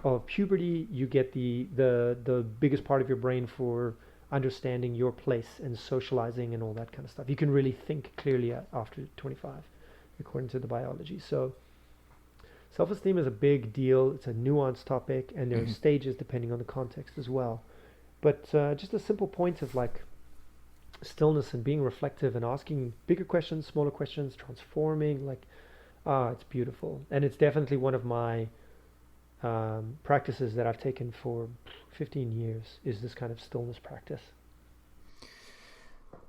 of puberty, you get the biggest part of your brain for understanding your place and socializing and all that kind of stuff. You can really think clearly after 25, according to the biology. So self-esteem is a big deal. It's a nuanced topic, and there are stages depending on the context as well. But just a simple point of like stillness and being reflective and asking bigger questions, smaller questions, transforming, it's beautiful. And it's definitely one of my practices that I've taken for 15 years, is this kind of stillness practice.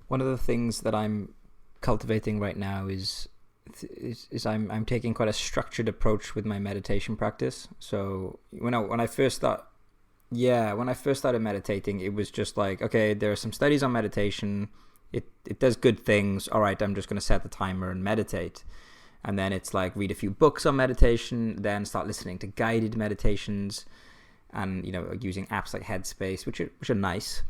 One of the things that I'm cultivating right now is I'm taking quite a structured approach with my meditation practice. So when I first started meditating, it was just like, okay, there are some studies on meditation. It does good things. All right, I'm just going to set the timer and meditate. And then it's like read a few books on meditation, then start listening to guided meditations, and using apps like Headspace, which are nice.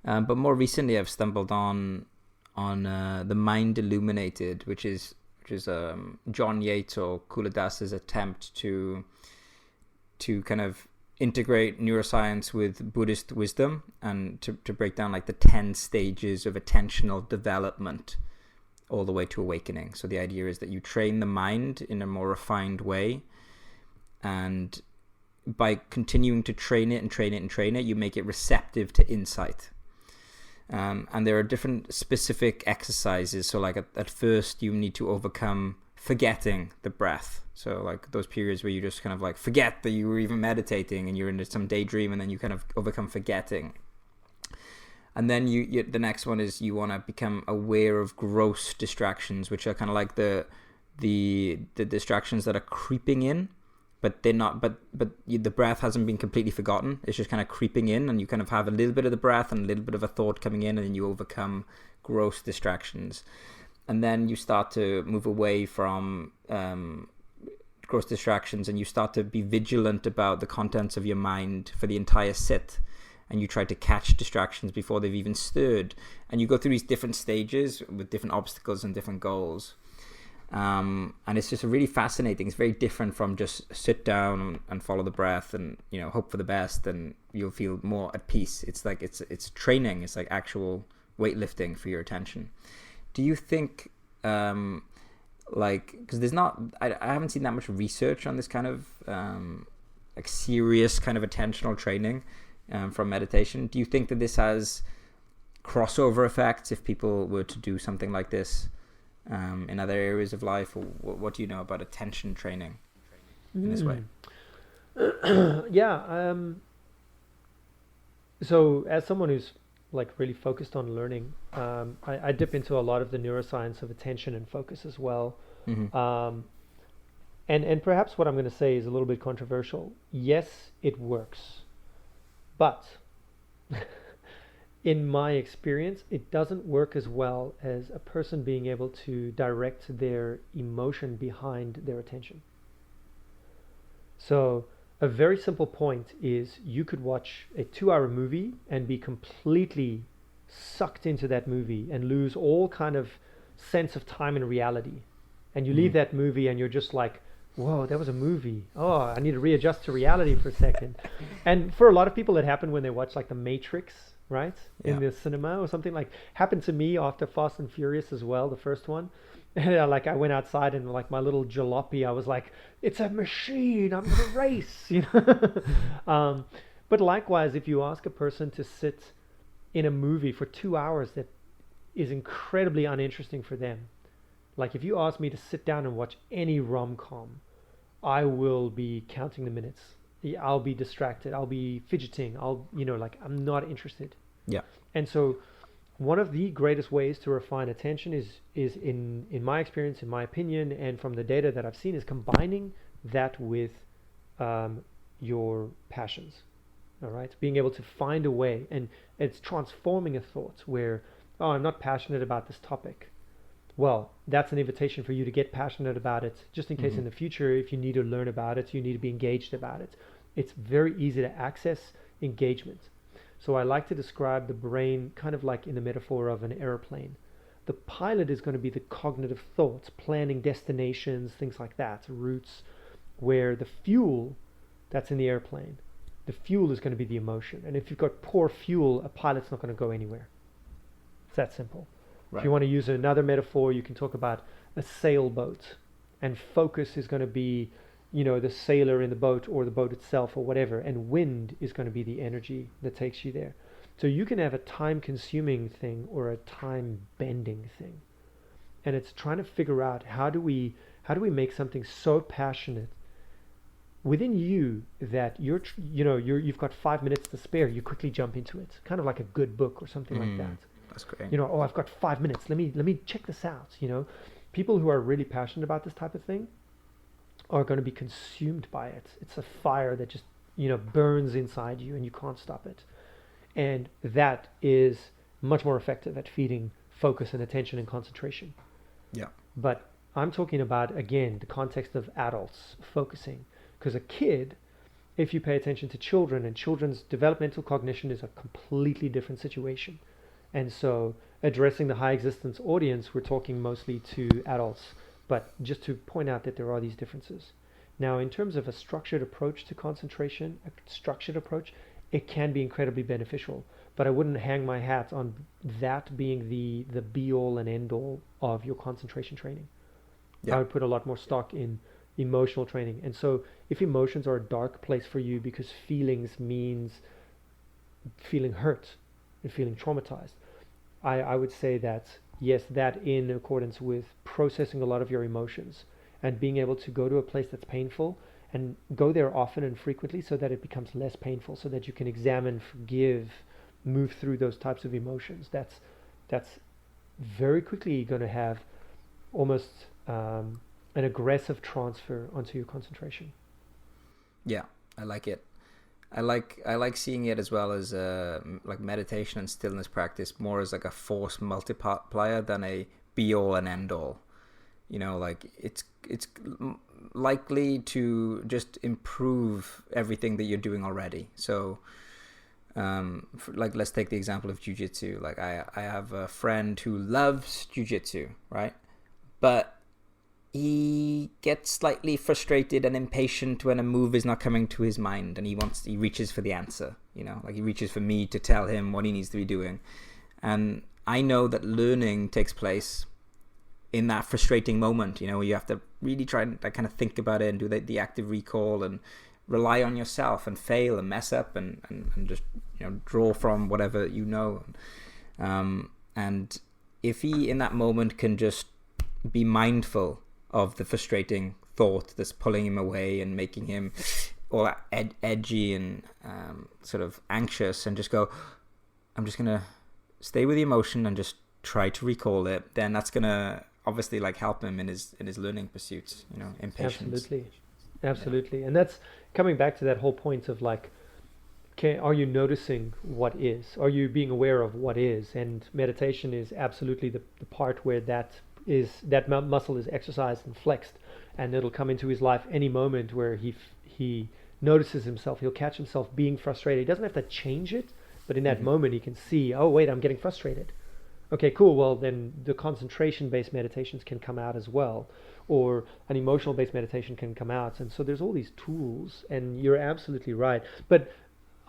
But more recently, I've stumbled on the Mind Illuminated, which is John Yates or Kuladas's attempt to kind of integrate neuroscience with Buddhist wisdom, and to break down like the 10 stages of attentional development all the way to awakening. So the idea is that you train the mind in a more refined way, and by continuing to train it, you make it receptive to insight. And there are different specific exercises. So like at first you need to overcome forgetting the breath. So like those periods where you just kind of like forget that you were even meditating and you're in some daydream, and then you kind of overcome forgetting. And then you the next one is you want to become aware of gross distractions, which are kind of like the distractions that are creeping in, but they're not. But the breath hasn't been completely forgotten. It's just kind of creeping in, and you kind of have a little bit of the breath and a little bit of a thought coming in, and then you overcome gross distractions. And then you start to move away from gross distractions, and you start to be vigilant about the contents of your mind for the entire sit. And you try to catch distractions before they've even stirred. And you go through these different stages with different obstacles and different goals. And it's just really fascinating. It's very different from just sit down and follow the breath and hope for the best, and you'll feel more at peace. It's like it's training. It's like actual weightlifting for your attention. Do you think because there's not I haven't seen that much research on this kind of serious kind of attentional training from meditation. Do you think that this has crossover effects if people were to do something like this in other areas of life? Or what do you know about attention training in this way? So as someone who's like really focused on learning, I dip into a lot of the neuroscience of attention and focus as well. And perhaps what I'm going to say is a little bit controversial. Yes, it works. But in my experience, it doesn't work as well as a person being able to direct their emotion behind their attention. So a very simple point is you could watch a 2-hour movie and be completely sucked into that movie and lose all kind of sense of time and reality. And you leave that movie and you're just like, whoa, that was a movie. Oh, I need to readjust to reality for a second. And for a lot of people, it happened when they watch like The Matrix, right? In the cinema or something. Like happened to me after Fast and Furious as well, the first one. And I went outside and like my little jalopy, I was like, it's a machine, I'm gonna race, But likewise, if you ask a person to sit in a movie for 2 hours that is incredibly uninteresting for them, like if you ask me to sit down and watch any rom-com, I will be counting the minutes I'll be distracted, I'll be fidgeting, like I'm not interested. Yeah. And so one of the greatest ways to refine attention is in my experience, in my opinion, and from the data that I've seen, is combining that with your passions. All right, being able to find a way, and it's transforming a thought where, oh, I'm not passionate about this topic. Well, that's an invitation for you to get passionate about it, just in case in the future, if you need to learn about it, you need to be engaged about it. It's very easy to access engagement. So I like to describe the brain kind of like in the metaphor of an airplane. The pilot is going to be the cognitive thoughts, planning destinations, things like that, routes, where the fuel that's in the airplane, the fuel is going to be the emotion. And if you've got poor fuel, a pilot's not going to go anywhere. It's that simple. Right. If you want to use another metaphor, you can talk about a sailboat, and focus is going to be, the sailor in the boat or the boat itself or whatever, and wind is going to be the energy that takes you there. So you can have a time-consuming thing or a time-bending thing, and it's trying to figure out how do we make something so passionate within you that you've got 5 minutes to spare. You quickly jump into it, kind of like a good book or something like that. That's great. Oh, I've got 5 minutes. Let me check this out. People who are really passionate about this type of thing are going to be consumed by it. It's a fire that just, burns inside you and you can't stop it. And that is much more effective at feeding focus and attention and concentration. Yeah. But I'm talking about, again, the context of adults focusing. Because a kid, if you pay attention to children, and children's developmental cognition is a completely different situation. And so addressing the high existence audience, we're talking mostly to adults, but just to point out that there are these differences. Now, in terms of a structured approach to concentration, it can be incredibly beneficial, but I wouldn't hang my hat on that being the be all and end all of your concentration training. Yeah. I would put a lot more stock in emotional training. And so if emotions are a dark place for you because feelings means feeling hurt and feeling traumatized, I would say that yes, that in accordance with processing a lot of your emotions and being able to go to a place that's painful and go there often and frequently so that it becomes less painful, so that you can examine, forgive, move through those types of emotions. That's very quickly going to have almost an aggressive transfer onto your concentration. Yeah, I like it. I like seeing it as well as like meditation and stillness practice more as like a force multiplier than a be all and end all. Like it's likely to just improve everything that you're doing already. So let's take the example of jiu-jitsu. Like I have a friend who loves jiu-jitsu, right? But he gets slightly frustrated and impatient when a move is not coming to his mind, and he reaches for the answer, like he reaches for me to tell him what he needs to be doing. And I know that learning takes place in that frustrating moment, where you have to really try and kind of think about it and do the active recall and rely on yourself and fail and mess up and just, draw from whatever and if he in that moment can just be mindful of the frustrating thought that's pulling him away and making him all edgy and sort of anxious, and just go, I'm just gonna stay with the emotion and just try to recall it, then that's gonna obviously help him in his learning pursuits, impatience. Absolutely. And that's coming back to that whole point of are you noticing what is? Are you being aware of what is? And meditation is absolutely the part where that muscle is exercised and flexed, and it'll come into his life any moment where he notices himself. He'll catch himself being frustrated. He doesn't have to change it, but in that moment he can see, oh wait, I'm getting frustrated. Okay, cool. Well, then the concentration-based meditations can come out as well, or an emotional-based meditation can come out. And so there's all these tools, and you're absolutely right. But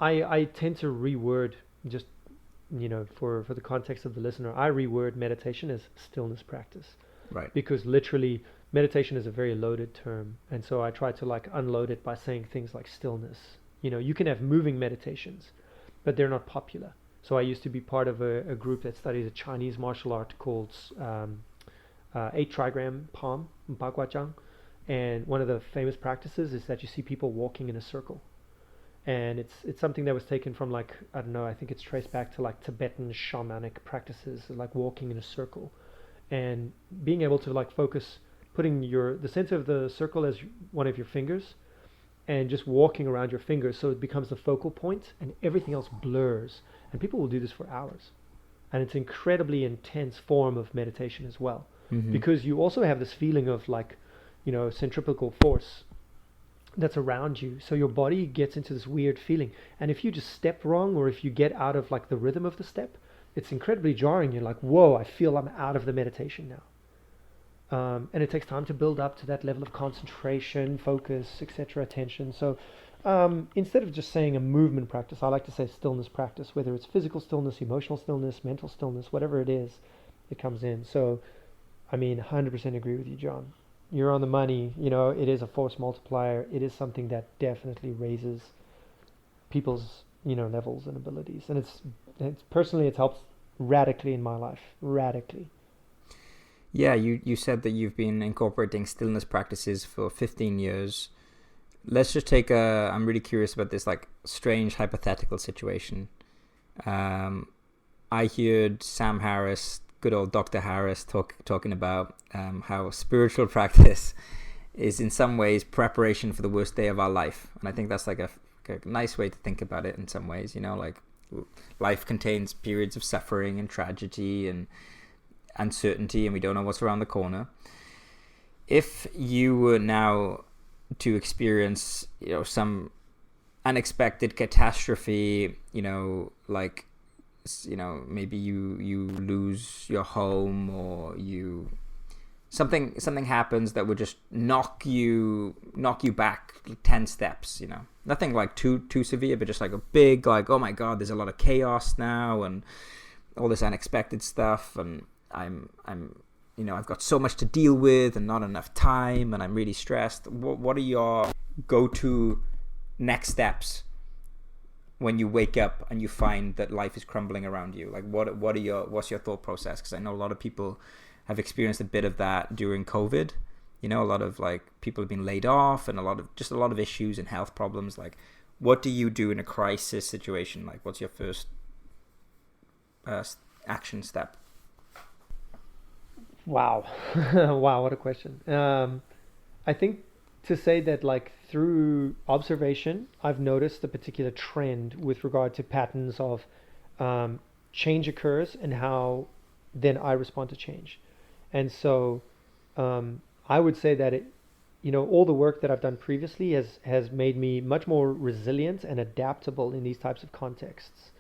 I tend to reword, just for the context of the listener, I reword meditation as stillness practice. Right. Because literally meditation is a very loaded term, and so I try to unload it by saying things like stillness. You can have moving meditations, but they're not popular. So I used to be part of a group that studies a Chinese martial art called 8 trigram palm, Bagua Zhang. And one of the famous practices is that you see people walking in a circle. And it's something that was taken from, like, I don't know, I think it's traced back to like Tibetan shamanic practices, like walking in a circle and being able to like focus, putting the center of the circle as one of your fingers and just walking around your fingers so it becomes the focal point and everything else blurs. And people will do this for hours. And it's an incredibly intense form of meditation as well, because you also have this feeling of like, centripetal force that's around you. So your body gets into this weird feeling. And if you just step wrong, or if you get out of like the rhythm of the step, it's incredibly jarring. You're like, whoa, I feel I'm out of the meditation now. And it takes time to build up to that level of concentration, focus, etc., attention. So instead of just saying a movement practice, I like to say stillness practice, whether it's physical stillness, emotional stillness, mental stillness, whatever it is, it comes in. So, 100% agree with you, John. You're on the money. It is a force multiplier. It is something that definitely raises people's, levels and abilities. And it's personally, it's helped radically in my life, radically. Yeah, you said that you've been incorporating stillness practices for 15 years. Let's just take I'm really curious about this like strange hypothetical situation. I heard Sam Harris, good old Dr. Harris, talking about how spiritual practice is in some ways preparation for the worst day of our life. And I think that's like a nice way to think about it in some ways, like life contains periods of suffering and tragedy and uncertainty, and we don't know what's around the corner. If you were now to experience, some unexpected catastrophe, like, maybe you lose your home, or something happens that would just knock you back 10 steps, nothing like too severe, but just like a big, like, oh my God, there's a lot of chaos now and all this unexpected stuff, and I've got so much to deal with and not enough time, and I'm really stressed. What are your go-to next steps when you wake up and you find that life is crumbling around you? Like, what's your thought process? Because I know a lot of people have experienced a bit of that during COVID. A lot of like people have been laid off, and a lot of issues and health problems. Like, what do you do in a crisis situation? Like, what's your first action step? Wow. Wow, what a question. I think to say that, like, through observation, I've noticed a particular trend with regard to patterns of change occurs and how then I respond to change. And so I would say that all the work that I've done previously has made me much more resilient and adaptable in these types of contexts,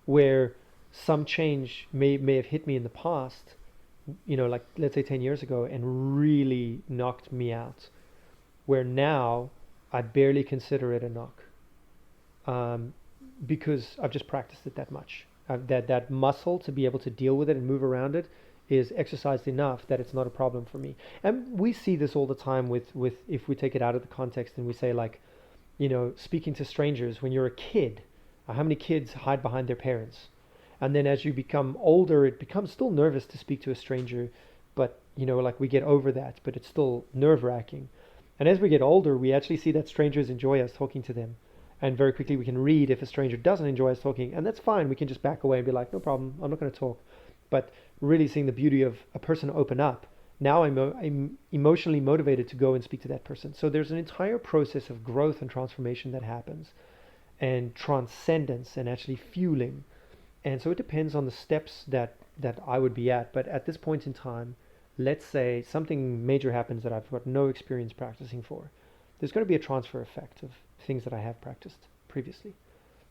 where some change may have hit me in the past, like let's say 10 years ago, and really knocked me out, where now I barely consider it a knock, because I've just practiced it that much. That muscle to be able to deal with it and move around it is exercised enough that it's not a problem for me. And we see this all the time with if we take it out of the context and we say, like, speaking to strangers when you're a kid. How many kids hide behind their parents? And then as you become older, it becomes still nervous to speak to a stranger, but like we get over that, but it's still nerve-wracking. And as we get older, we actually see that strangers enjoy us talking to them. And very quickly we can read if a stranger doesn't enjoy us talking, and that's fine. We can just back away and be like, no problem, I'm not going to talk. But really seeing the beauty of a person open up, now I'm emotionally motivated to go and speak to that person. So there's an entire process of growth and transformation that happens, and transcendence, and actually fueling. And so it depends on the steps that I would be at. But at this point in time, let's say something major happens that I've got no experience practicing for. There's going to be a transfer effect of things that I have practiced previously.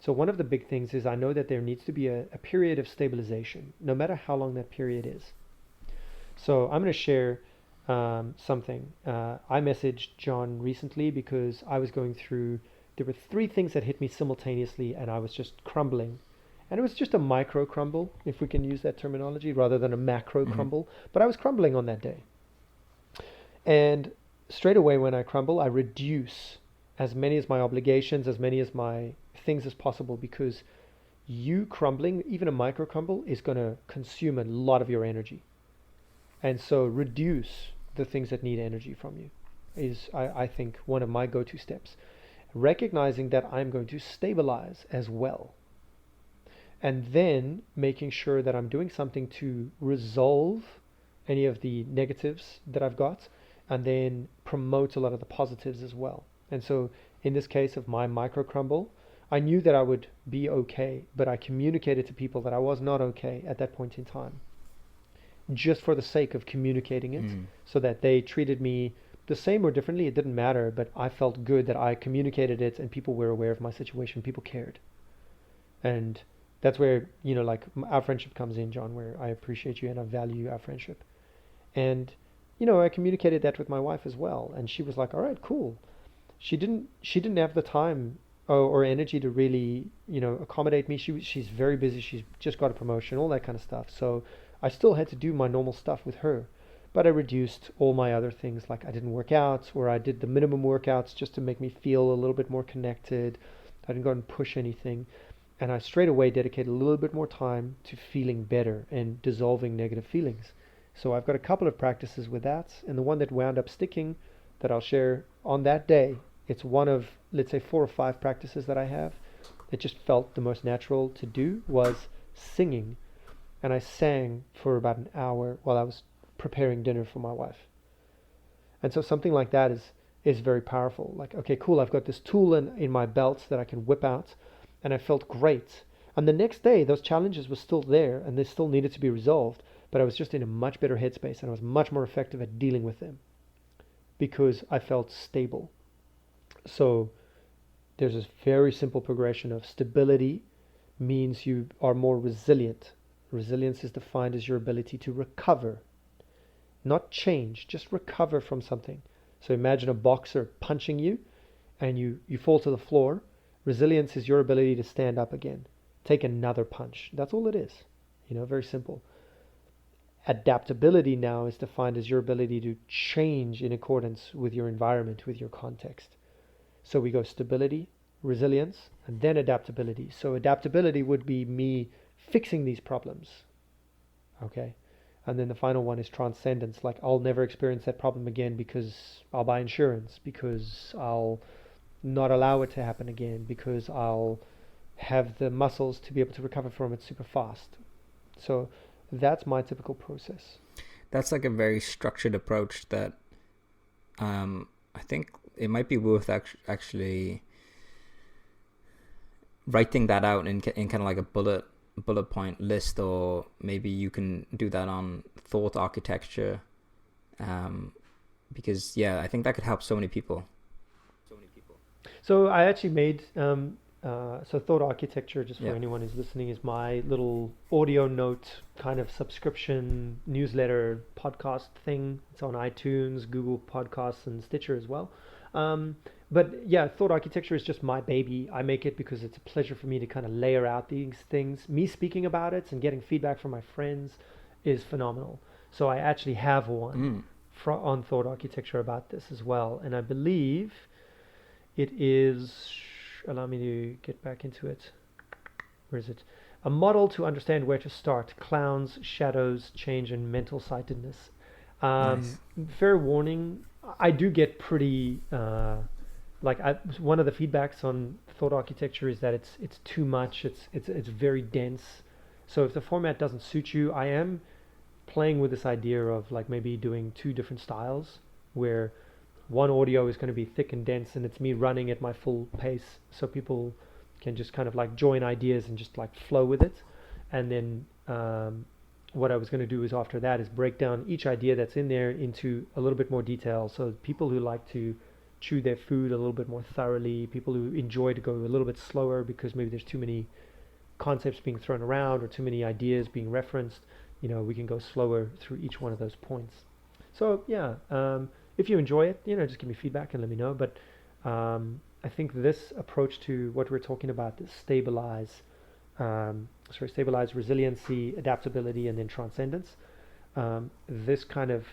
So one of the big things is I know that there needs to be a period of stabilization, no matter how long that period is. So I'm going to share something. I messaged John recently because I was going through, there were 3 things that hit me simultaneously, and I was just crumbling. And it was just a micro crumble, if we can use that terminology, rather than a macro crumble. But I was crumbling on that day. And straight away when I crumble, I reduce as many as my obligations, as many as my things as possible, because you crumbling, even a micro crumble, is going to consume a lot of your energy. And so reduce the things that need energy from you is, I think, one of my go-to steps. recognizing that I'm going to stabilize as well, and then making sure that I'm doing something to resolve any of the negatives that I've got, and then promote a lot of the positives as well. And so in this case of my micro crumble, I knew that I would be okay, but I communicated to people that I was not okay at that point in time, just for the sake of communicating it, so that they treated me the same or differently. It didn't matter, but I felt good that I communicated it and people were aware of my situation. People cared. And that's where, like our friendship comes in, John, where I appreciate you and I value our friendship. And, I communicated that with my wife as well. And she was like, all right, cool. She didn't have the time or energy to really, accommodate me. She's very busy. She's just got a promotion, all that kind of stuff. So I still had to do my normal stuff with her. But I reduced all my other things, like I didn't work out, or I did the minimum workouts just to make me feel a little bit more connected. I didn't go and push anything. And I straight away dedicated a little bit more time to feeling better and dissolving negative feelings. So I've got a couple of practices with that. And the one that wound up sticking that I'll share on that day, it's one of, let's say, 4 or 5 practices that I have. It just felt the most natural to do was singing. And I sang for about an hour while I was preparing dinner for my wife. And so something like that is very powerful. Like, okay, cool, I've got this tool in my belt that I can whip out. And I felt great. And the next day, those challenges were still there and they still needed to be resolved. But I was just in a much better headspace and I was much more effective at dealing with them because I felt stable. So there's this very simple progression of stability means you are more resilient. Resilience is defined as your ability to recover, not change, just recover from something. So imagine a boxer punching you and you fall to the floor. Resilience is your ability to stand up again, take another punch. That's all it is, very simple. Adaptability now is defined as your ability to change in accordance with your environment, with your context. So we go stability, resilience, and then adaptability. So adaptability would be me fixing these problems, okay? And then the final one is transcendence. Like I'll never experience that problem again because I'll buy insurance, because I'll not allow it to happen again, because I'll have the muscles to be able to recover from it super fast. So that's my typical process. That's like a very structured approach that I think it might be worth actually writing that out in kind of like a bullet point list, or maybe you can do that on thought architecture, because I think that could help so many people. So I actually made so thought architecture, just for anyone who's listening, is my little audio note kind of subscription newsletter podcast thing. It's on iTunes, Google Podcasts, and Stitcher as well. But thought architecture is just my baby. I make it because it's a pleasure for me to kind of layer out these things. Me speaking about it and getting feedback from my friends is phenomenal. So I actually have one on thought architecture about this as well. And I believe it is, allow me to get back into it. Where is it? A model to understand where to start. Clowns, shadows, change, and mental sightedness. Nice. Fair warning, I do get pretty one of the feedbacks on thought architecture is that it's too much. It's very dense. So if the format doesn't suit you, I am playing with this idea of like maybe doing 2 different styles where one audio is going to be thick and dense and it's me running at my full pace so people can just kind of like join ideas and just like flow with it. And then what I was going to do is after that is break down each idea that's in there into a little bit more detail. So people who like to chew their food a little bit more thoroughly, people who enjoy to go a little bit slower because maybe there's too many concepts being thrown around or too many ideas being referenced, we can go slower through each one of those points. So if you enjoy it, just give me feedback and let me know. But I think this approach to what we're talking about, this stabilize, resiliency, adaptability, and then transcendence. This kind of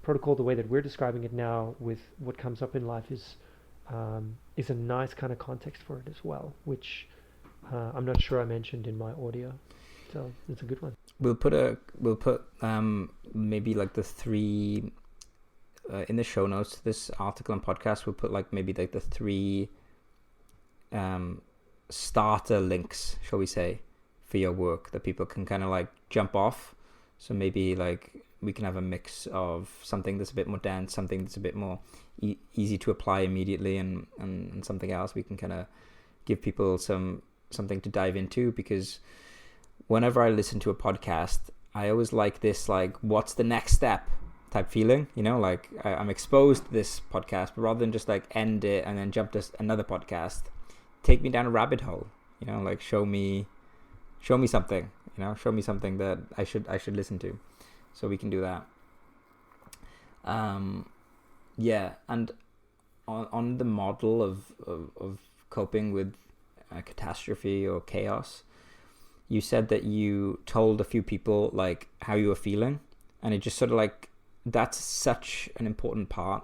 protocol, the way that we're describing it now with what comes up in life is a nice kind of context for it as well, which I'm not sure I mentioned in my audio. So it's a good one. We'll put maybe like the 3 in the show notes to this article and podcast. We'll put like maybe like the 3 starter links, shall we say, for your work that people can kind of like jump off. So maybe like we can have a mix of something that's a bit more dense, something that's a bit more easy to apply immediately, and something else we can kind of give people something to dive into. Because whenever I listen to a podcast, I always like this, like, what's the next step type feeling, you know, like I'm exposed to this podcast, but rather than just like end it and then jump to another podcast, take me down a rabbit hole, you know, like show me something, you know, show me something that I should listen to. So we can do that. Yeah, and on the model of coping with catastrophe or chaos, you said that you told a few people like how you were feeling, and it just sort of like, that's such an important part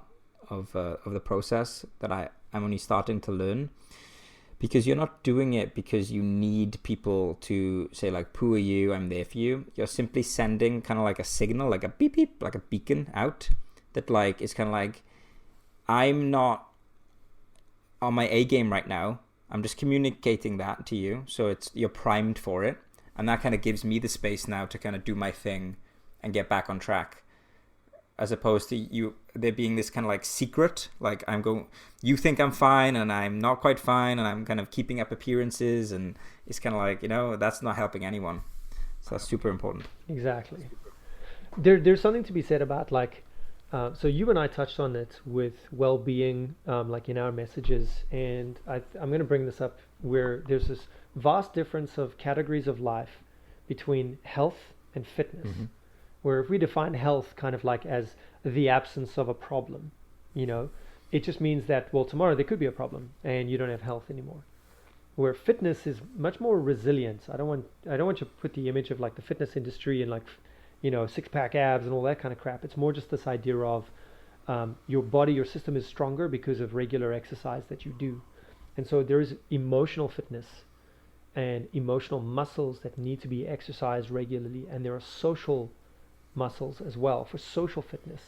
of the process that I'm only starting to learn, because you're not doing it because you need people to say like, "Poo are you, I'm there for you." You're simply sending kind of like a signal, like a beep beep, like a beacon out, that like is kind of like, I'm not on my A game right now. I'm just communicating that to you, so you're primed for it, and that kind of gives me the space now to kind of do my thing and get back on track, as opposed to there being this kind of like secret, like you think I'm fine and I'm not quite fine, and I'm kind of keeping up appearances, and it's kind of like, you know, that's not helping anyone. So that's super important. Exactly. There's something to be said about like, so you and I touched on it with well-being, like in our messages, and I'm going to bring this up where there's this vast difference of categories of life between health and fitness. Mm-hmm. Where if we define health kind of like as the absence of a problem, you know, it just means that, well, tomorrow there could be a problem and you don't have health anymore. Where fitness is much more resilient. I don't want you to put the image of like the fitness industry and like, you know, six-pack abs and all that kind of crap. It's more just this idea of your body, your system is stronger because of regular exercise that you do. And so there is emotional fitness and emotional muscles that need to be exercised regularly. And there are social muscles as well for social fitness.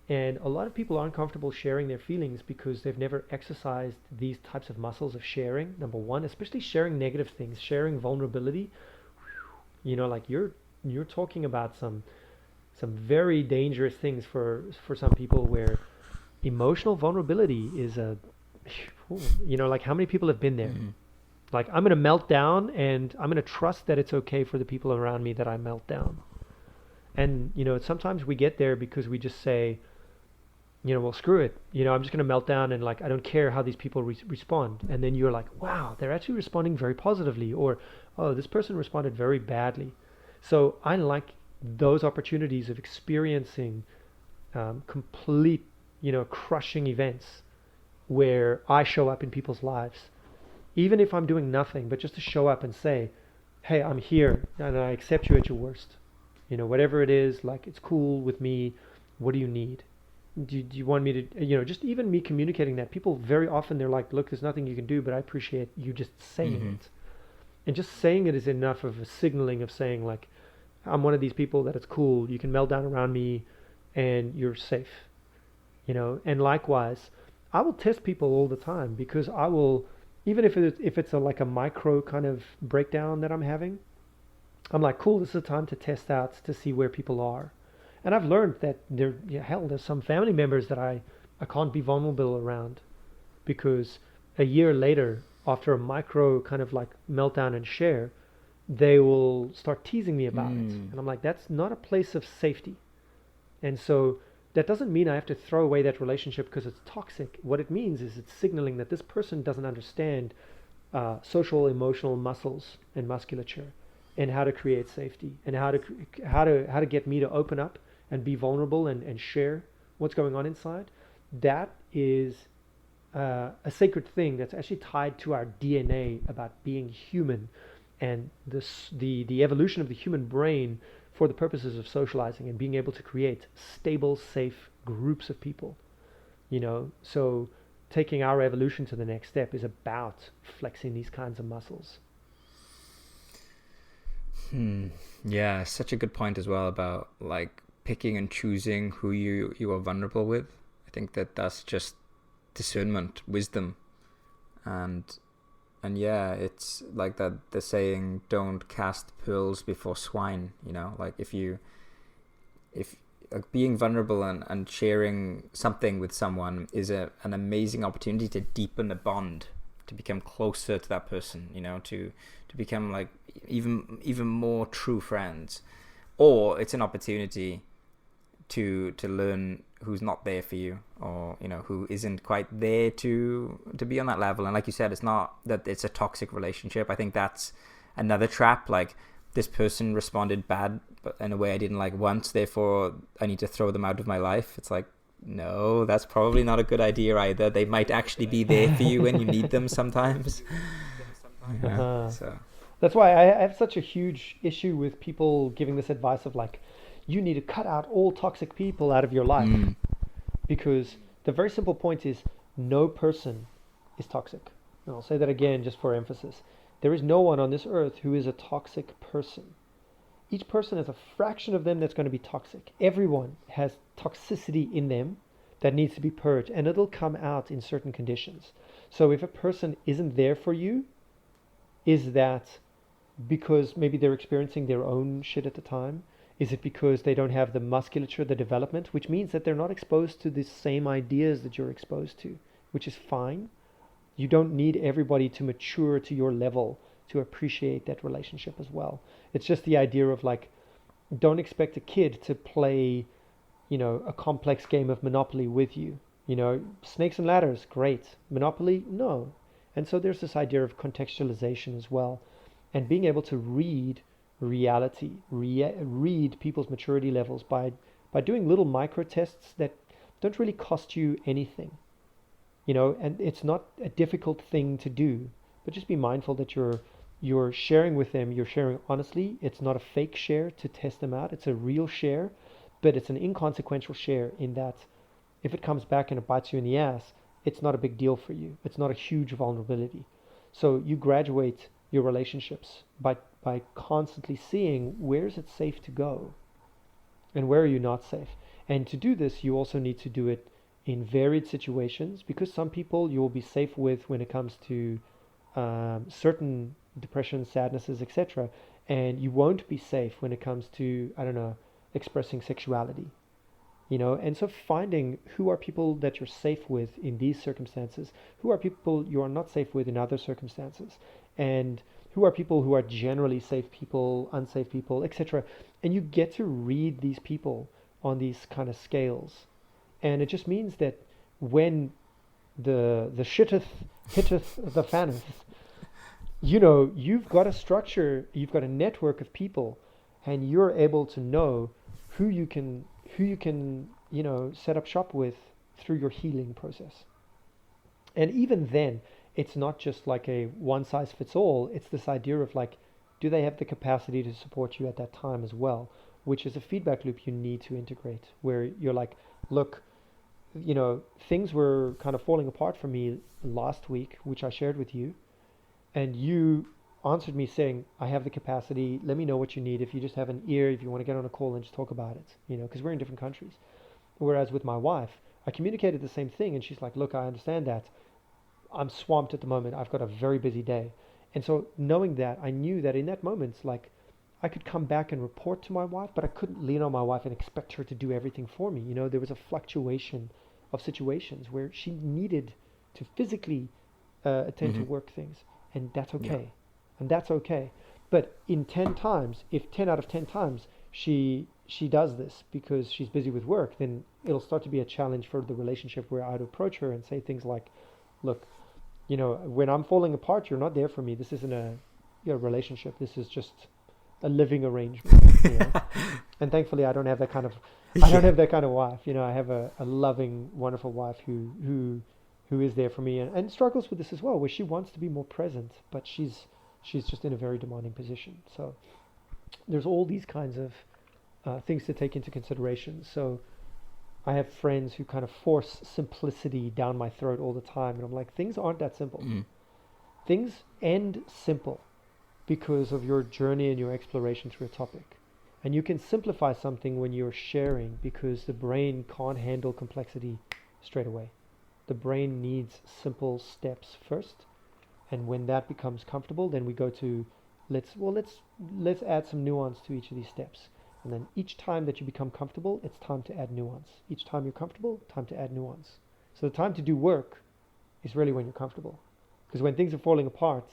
And a lot of people aren't comfortable sharing their feelings because they've never exercised these types of muscles of sharing, number one, especially sharing negative things, sharing vulnerability. You know, like you're talking about some very dangerous things for some people, where emotional vulnerability is you know, like how many people have been there? Mm-hmm. Like, I'm going to melt down, and I'm going to trust that it's okay for the people around me that I melt down. And, you know, sometimes we get there because we just say, you know, well, screw it. You know, I'm just going to melt down, and like, I don't care how these people respond. And then you're like, wow, they're actually responding very positively, or, oh, this person responded very badly. So I like those opportunities of experiencing complete, you know, crushing events where I show up in people's lives, even if I'm doing nothing, but just to show up and say, hey, I'm here and I accept you at your worst. You know, whatever it is, like, it's cool with me. What do you need? Do you want me to, you know, just even me communicating that. People very often, they're like, look, there's nothing you can do, but I appreciate you just saying it. And just saying it is enough of a signaling of saying, like, I'm one of these people that it's cool. You can melt down around me and you're safe, you know. And likewise, I will test people all the time, because I will, even if it's like a micro kind of breakdown that I'm having, I'm like, cool, this is a time to test out to see where people are. And I've learned that there's some family members that I can't be vulnerable around, because a year later, after a micro kind of like meltdown and share, they will start teasing me about it. And I'm like, that's not a place of safety. And so that doesn't mean I have to throw away that relationship because it's toxic. What it means is it's signaling that this person doesn't understand social, emotional muscles and musculature, and how to create safety, and how to get me to open up and be vulnerable and share what's going on inside. That is a sacred thing that's actually tied to our DNA about being human, and the evolution of the human brain for the purposes of socializing and being able to create stable, safe groups of people. You know, so taking our evolution to the next step is about flexing these kinds of muscles. Yeah, such a good point as well about like picking and choosing who you are vulnerable with. I think that's just discernment, wisdom, and And yeah, it's like that the saying, don't cast pearls before swine, you know, like if being vulnerable and sharing something with someone is an amazing opportunity to deepen a bond, to become closer to that person, you know, to become like even more true friends. Or it's an opportunity to learn who's not there for you, or you know, who isn't quite there to be on that level. And like you said, it's not that it's a toxic relationship. I think that's another trap. Like, this person responded bad but in a way I didn't like once, therefore I need to throw them out of my life. It's like, no, that's probably not a good idea either. They might actually be there for you when you need them sometimes. Uh-huh. So That's why I have such a huge issue with people giving this advice of like, you need to cut out all toxic people out of your life. mm, Because the very simple point is, no person is toxic. And I'll say that again just for emphasis. There is no one on this earth who is a toxic person. Each person has a fraction of them that's going to be toxic. Everyone has toxicity in them that needs to be purged, and it'll come out in certain conditions. So if a person isn't there for you, is that because maybe they're experiencing their own shit at the time? Is it because they don't have the musculature, the development, which means that they're not exposed to the same ideas that you're exposed to, which is fine. You don't need everybody to mature to your level to appreciate that relationship as well. It's just the idea of like, don't expect a kid to play, a complex game of Monopoly with you. Snakes and ladders, great. Monopoly, no. And so there's this idea of contextualization as well, and being able to read reality, read people's maturity levels by doing little micro tests that don't really cost you anything. And it's not a difficult thing to do, but just be mindful that you're sharing with them, you're sharing honestly. It's not a fake share to test them out. It's a real share, but it's an inconsequential share in that if it comes back and it bites you in the ass, it's not a big deal for you. It's not a huge vulnerability. So you graduate your relationships by constantly seeing where is it safe to go and where are you not safe. And to do this, you also need to do it in varied situations, because some people you will be safe with when it comes to certain depression, sadnesses, etc. And you won't be safe when it comes to, I don't know, expressing sexuality. And so finding who are people that you're safe with in these circumstances, who are people you are not safe with in other circumstances, and who are people who are generally safe people, unsafe people, etc. And you get to read these people on these kind of scales. And it just means that when the shitteth hitteth the fanneth, you've got a structure, you've got a network of people, and you're able to know who you can set up shop with through your healing process. And even then, it's not just like a one size fits all. It's this idea of like, do they have the capacity to support you at that time as well? Which is a feedback loop you need to integrate, where you're like, look, things were kind of falling apart for me last week, which I shared with you, and you answered me saying, I have the capacity, let me know what you need. If you just have an ear, if you want to get on a call and just talk about it, because we're in different countries. Whereas with my wife, I communicated the same thing, and she's like, look, I understand that. I'm swamped at the moment. I've got a very busy day. And so knowing that, I knew that in that moment, like, I could come back and report to my wife, but I couldn't lean on my wife and expect her to do everything for me. There was a fluctuation of situations where she needed to physically attend to work things, and that's okay. Yeah. And that's okay. But in 10 times, if 10 out of 10 times she does this because she's busy with work, then it'll start to be a challenge for the relationship, where I'd approach her and say things like, look, when I'm falling apart, you're not there for me. This isn't a relationship. This is just a living arrangement. And thankfully I don't have that kind of wife. I have a loving, wonderful wife who is there for me, and struggles with this as well, where she wants to be more present, but she's just in a very demanding position. So there's all these kinds of things to take into consideration. So I have friends who kind of force simplicity down my throat all the time, and I'm like, things aren't that simple. Things end simple because of your journey and your exploration through a topic. And you can simplify something when you're sharing, because the brain can't handle complexity straight away. The brain needs simple steps first, And when that becomes comfortable, then we go to let's add some nuance to each of these steps. And then each time that you become comfortable, it's time to add nuance. Each time you're comfortable, time to add nuance. So the time to do work is really when you're comfortable. Because when things are falling apart,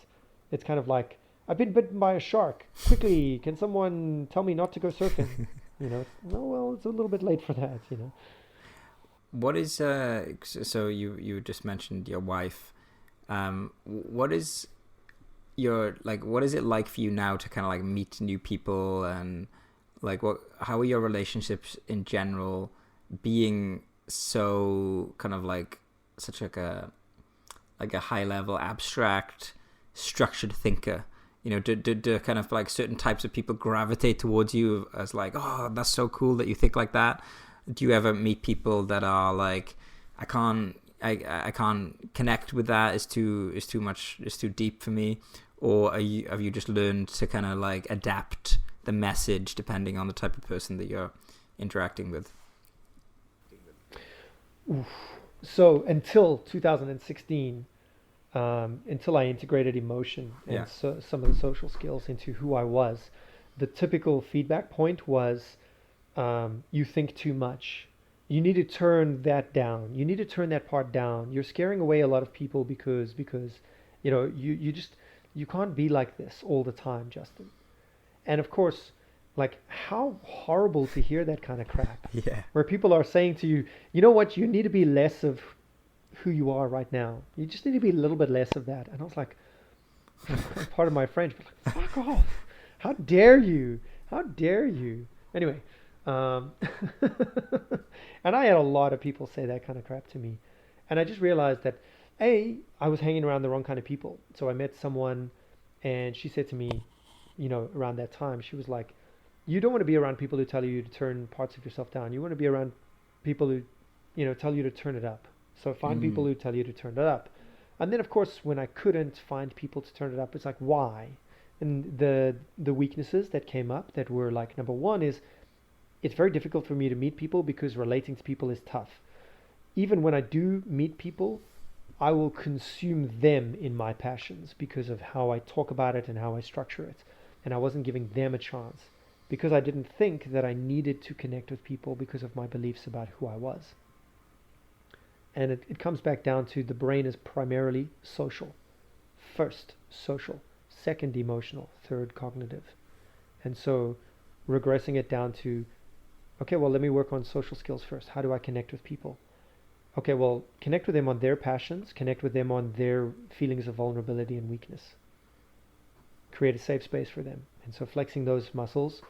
it's kind of like, I've been bitten by a shark. Quickly, can someone tell me not to go surfing? No, well, it's a little bit late for that. What is so you just mentioned your wife. What is what is it like for you now to kind of like meet new people, and like how are your relationships in general, being so kind of like such like a high level abstract structured thinker? Do kind of like certain types of people gravitate towards you as like, oh, that's so cool that you think like that? Do you ever meet people that are like, I can't connect with that, it's too much, it's too deep for me? Or have you just learned to kind of like adapt the message depending on the type of person that you're interacting with? Oof. So until 2016, until I integrated emotion and some of the social skills into who I was, the typical feedback point was, you think too much. You need to turn that down. You need to turn that part down. You're scaring away a lot of people because you can't be like this all the time, Justin. And of course, like, how horrible to hear that kind of crap. Yeah. Where people are saying to you, you know what, you need to be less of who you are right now. You just need to be a little bit less of that. And I was like, part of my French, but like, fuck off. How dare you? How dare you? Anyway, and I had a lot of people say that kind of crap to me. And I just realized that, I was hanging around the wrong kind of people. So I met someone and she said to me, around that time, she was like, you don't want to be around people who tell you to turn parts of yourself down. You want to be around people who, tell you to turn it up. So find people who tell you to turn it up. And then, of course, when I couldn't find people to turn it up, it's like, why? And the weaknesses that came up that were like, number one is, it's very difficult for me to meet people because relating to people is tough. Even when I do meet people, I will consume them in my passions because of how I talk about it and how I structure it. And I wasn't giving them a chance because I didn't think that I needed to connect with people because of my beliefs about who I was. And it comes back down to the brain is primarily social. First, social. Second, emotional. Third, cognitive. And so regressing it down to, okay, well, let me work on social skills first. How do I connect with people? Okay, well, connect with them on their passions. Connect with them on their feelings of vulnerability and weakness. Create a safe space for them. And so flexing those muscles.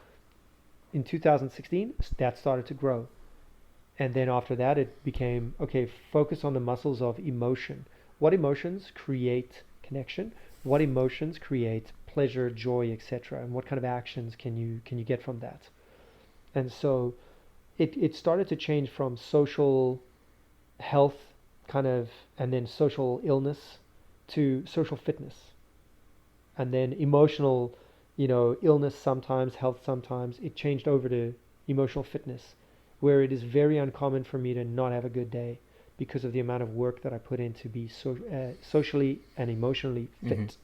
In 2016, that started to grow. And then after that, it became, okay, focus on the muscles of emotion. What emotions create connection? What emotions create pleasure, joy, etc.? And what kind of actions can you get from that? And so it started to change from social health kind of, and then social illness to social fitness. And then emotional, illness sometimes, health sometimes. It changed over to emotional fitness, where it is very uncommon for me to not have a good day because of the amount of work that I put in to be socially and emotionally fit.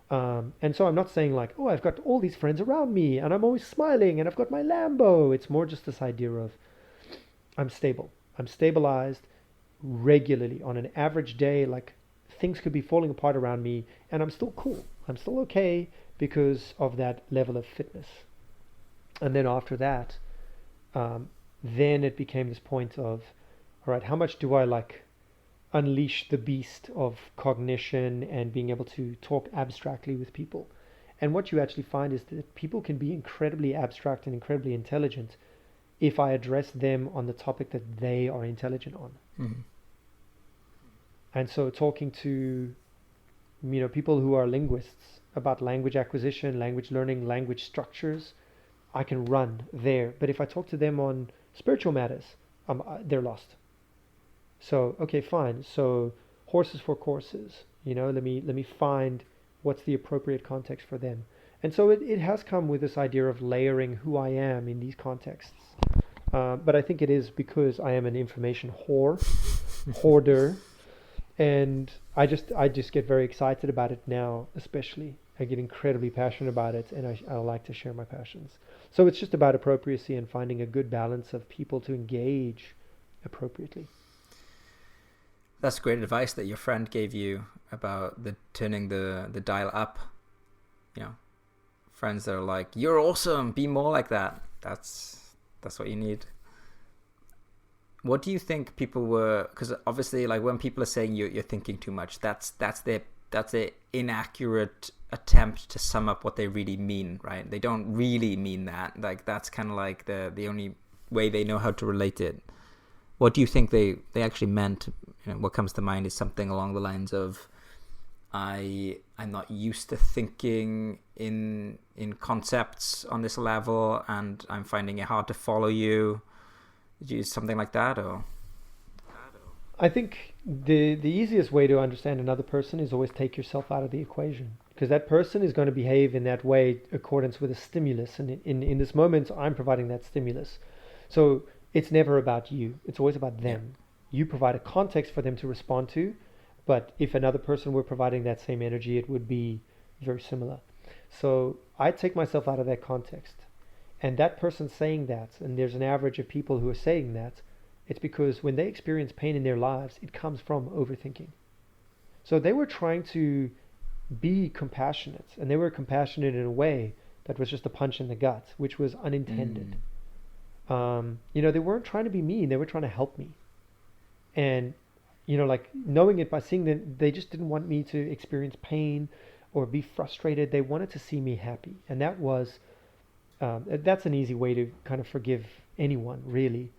And so I'm not saying like, oh, I've got all these friends around me and I'm always smiling and I've got my Lambo. It's more just this idea of I'm stable. I'm stabilized regularly on an average day. Like, things could be falling apart around me and I'm still cool. I'm still okay because of that level of fitness. And then after that, then it became this point of, all right, how much do I like unleash the beast of cognition and being able to talk abstractly with people? And what you actually find is that people can be incredibly abstract and incredibly intelligent if I address them on the topic that they are intelligent on. Mm-hmm. And so talking to, people who are linguists about language acquisition, language learning, language structures, I can run there. But if I talk to them on spiritual matters, they're lost. So, okay, fine. So horses for courses, let me find what's the appropriate context for them. And so it has come with this idea of layering who I am in these contexts. But I think it is because I am an information hoarder. And I just get very excited about it now, especially. I get incredibly passionate about it, and I like to share my passions. So it's just about appropriacy and finding a good balance of people to engage appropriately. That's great advice that your friend gave you about the turning the dial up. You know, friends that are like, "You're awesome, be more like that." That's what you need. What do you think people were? Because obviously, like when people are saying you're thinking too much, that's their inaccurate attempt to sum up what they really mean, right? They don't really mean that. Like that's kind of like the only way they know how to relate it. What do you think they actually meant? You know, what comes to mind is something along the lines of, I'm not used to thinking in concepts on this level, and I'm finding it hard to follow you. Did you use something like that, or? I think the easiest way to understand another person is always take yourself out of the equation, because that person is going to behave in that way accordance with a stimulus, and in this moment I'm providing that stimulus. So it's never about you, it's always about them. You provide a context for them to respond to, but if another person were providing that same energy, it would be very similar. So I take myself out of that context, and that person saying that, and there's an average of people who are saying that, it's because when they experience pain in their lives, it comes from overthinking. So they were trying to be compassionate, and they were compassionate in a way that was just a punch in the gut, which was unintended. They weren't trying to be mean, they were trying to help me. And, like knowing it by seeing that they just didn't want me to experience pain or be frustrated. They wanted to see me happy. And that's an easy way to kind of forgive anyone, really,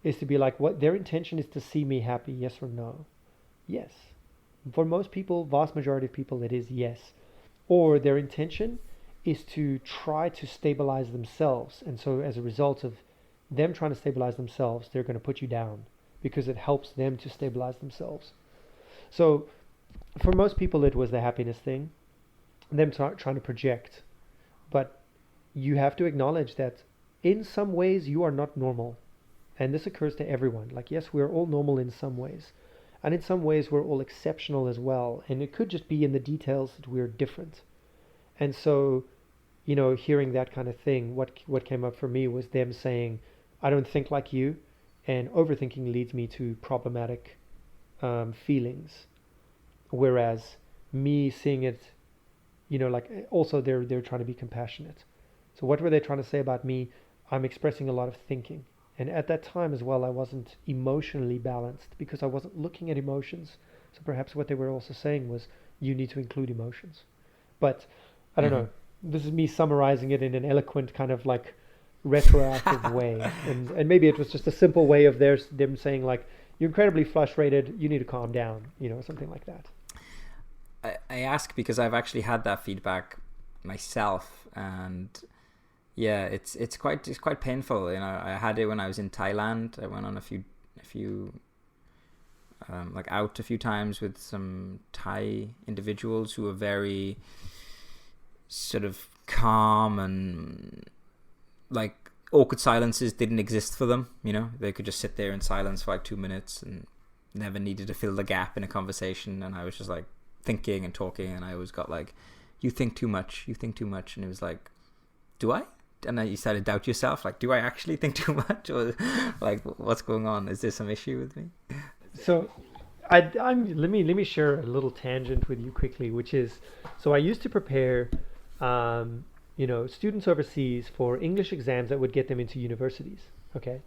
is to be like, what their intention is to see me happy, yes or no? Yes. For most people, vast majority of people, it is yes. Or their intention is to try to stabilize themselves. And so as a result of them trying to stabilize themselves, they're going to put you down because it helps them to stabilize themselves. So for most people, it was the happiness thing, them trying to project. But you have to acknowledge that in some ways you are not normal. And this occurs to everyone. Like, yes, we're all normal in some ways. And in some ways, we're all exceptional as well. And it could just be in the details that we're different. And so, hearing that kind of thing, what came up for me was them saying, I don't think like you. And overthinking leads me to problematic feelings. Whereas me seeing it, also they're trying to be compassionate. So what were they trying to say about me? I'm expressing a lot of thinking. And at that time as well, I wasn't emotionally balanced because I wasn't looking at emotions. So perhaps what they were also saying was, you need to include emotions. But I don't know. This is me summarizing it in an eloquent kind of like retroactive way. And maybe it was just a simple way of them saying like, you're incredibly frustrated, you need to calm down, something like that. I ask because I've actually had that feedback myself, and yeah, it's quite painful. I had it when I was in Thailand. I went on a few out a few times with some Thai individuals who were very sort of calm, and like awkward silences didn't exist for them. They could just sit there in silence for like 2 minutes and never needed to fill the gap in a conversation. And I was just like thinking and talking, and I always got like, you think too much, and it was like, do I? And then you started to doubt yourself, like, do I actually think too much, or like, what's going on? Is there some issue with me? So let me share a little tangent with you quickly, which is, so I used to prepare students overseas for English exams that would get them into universities. Okay.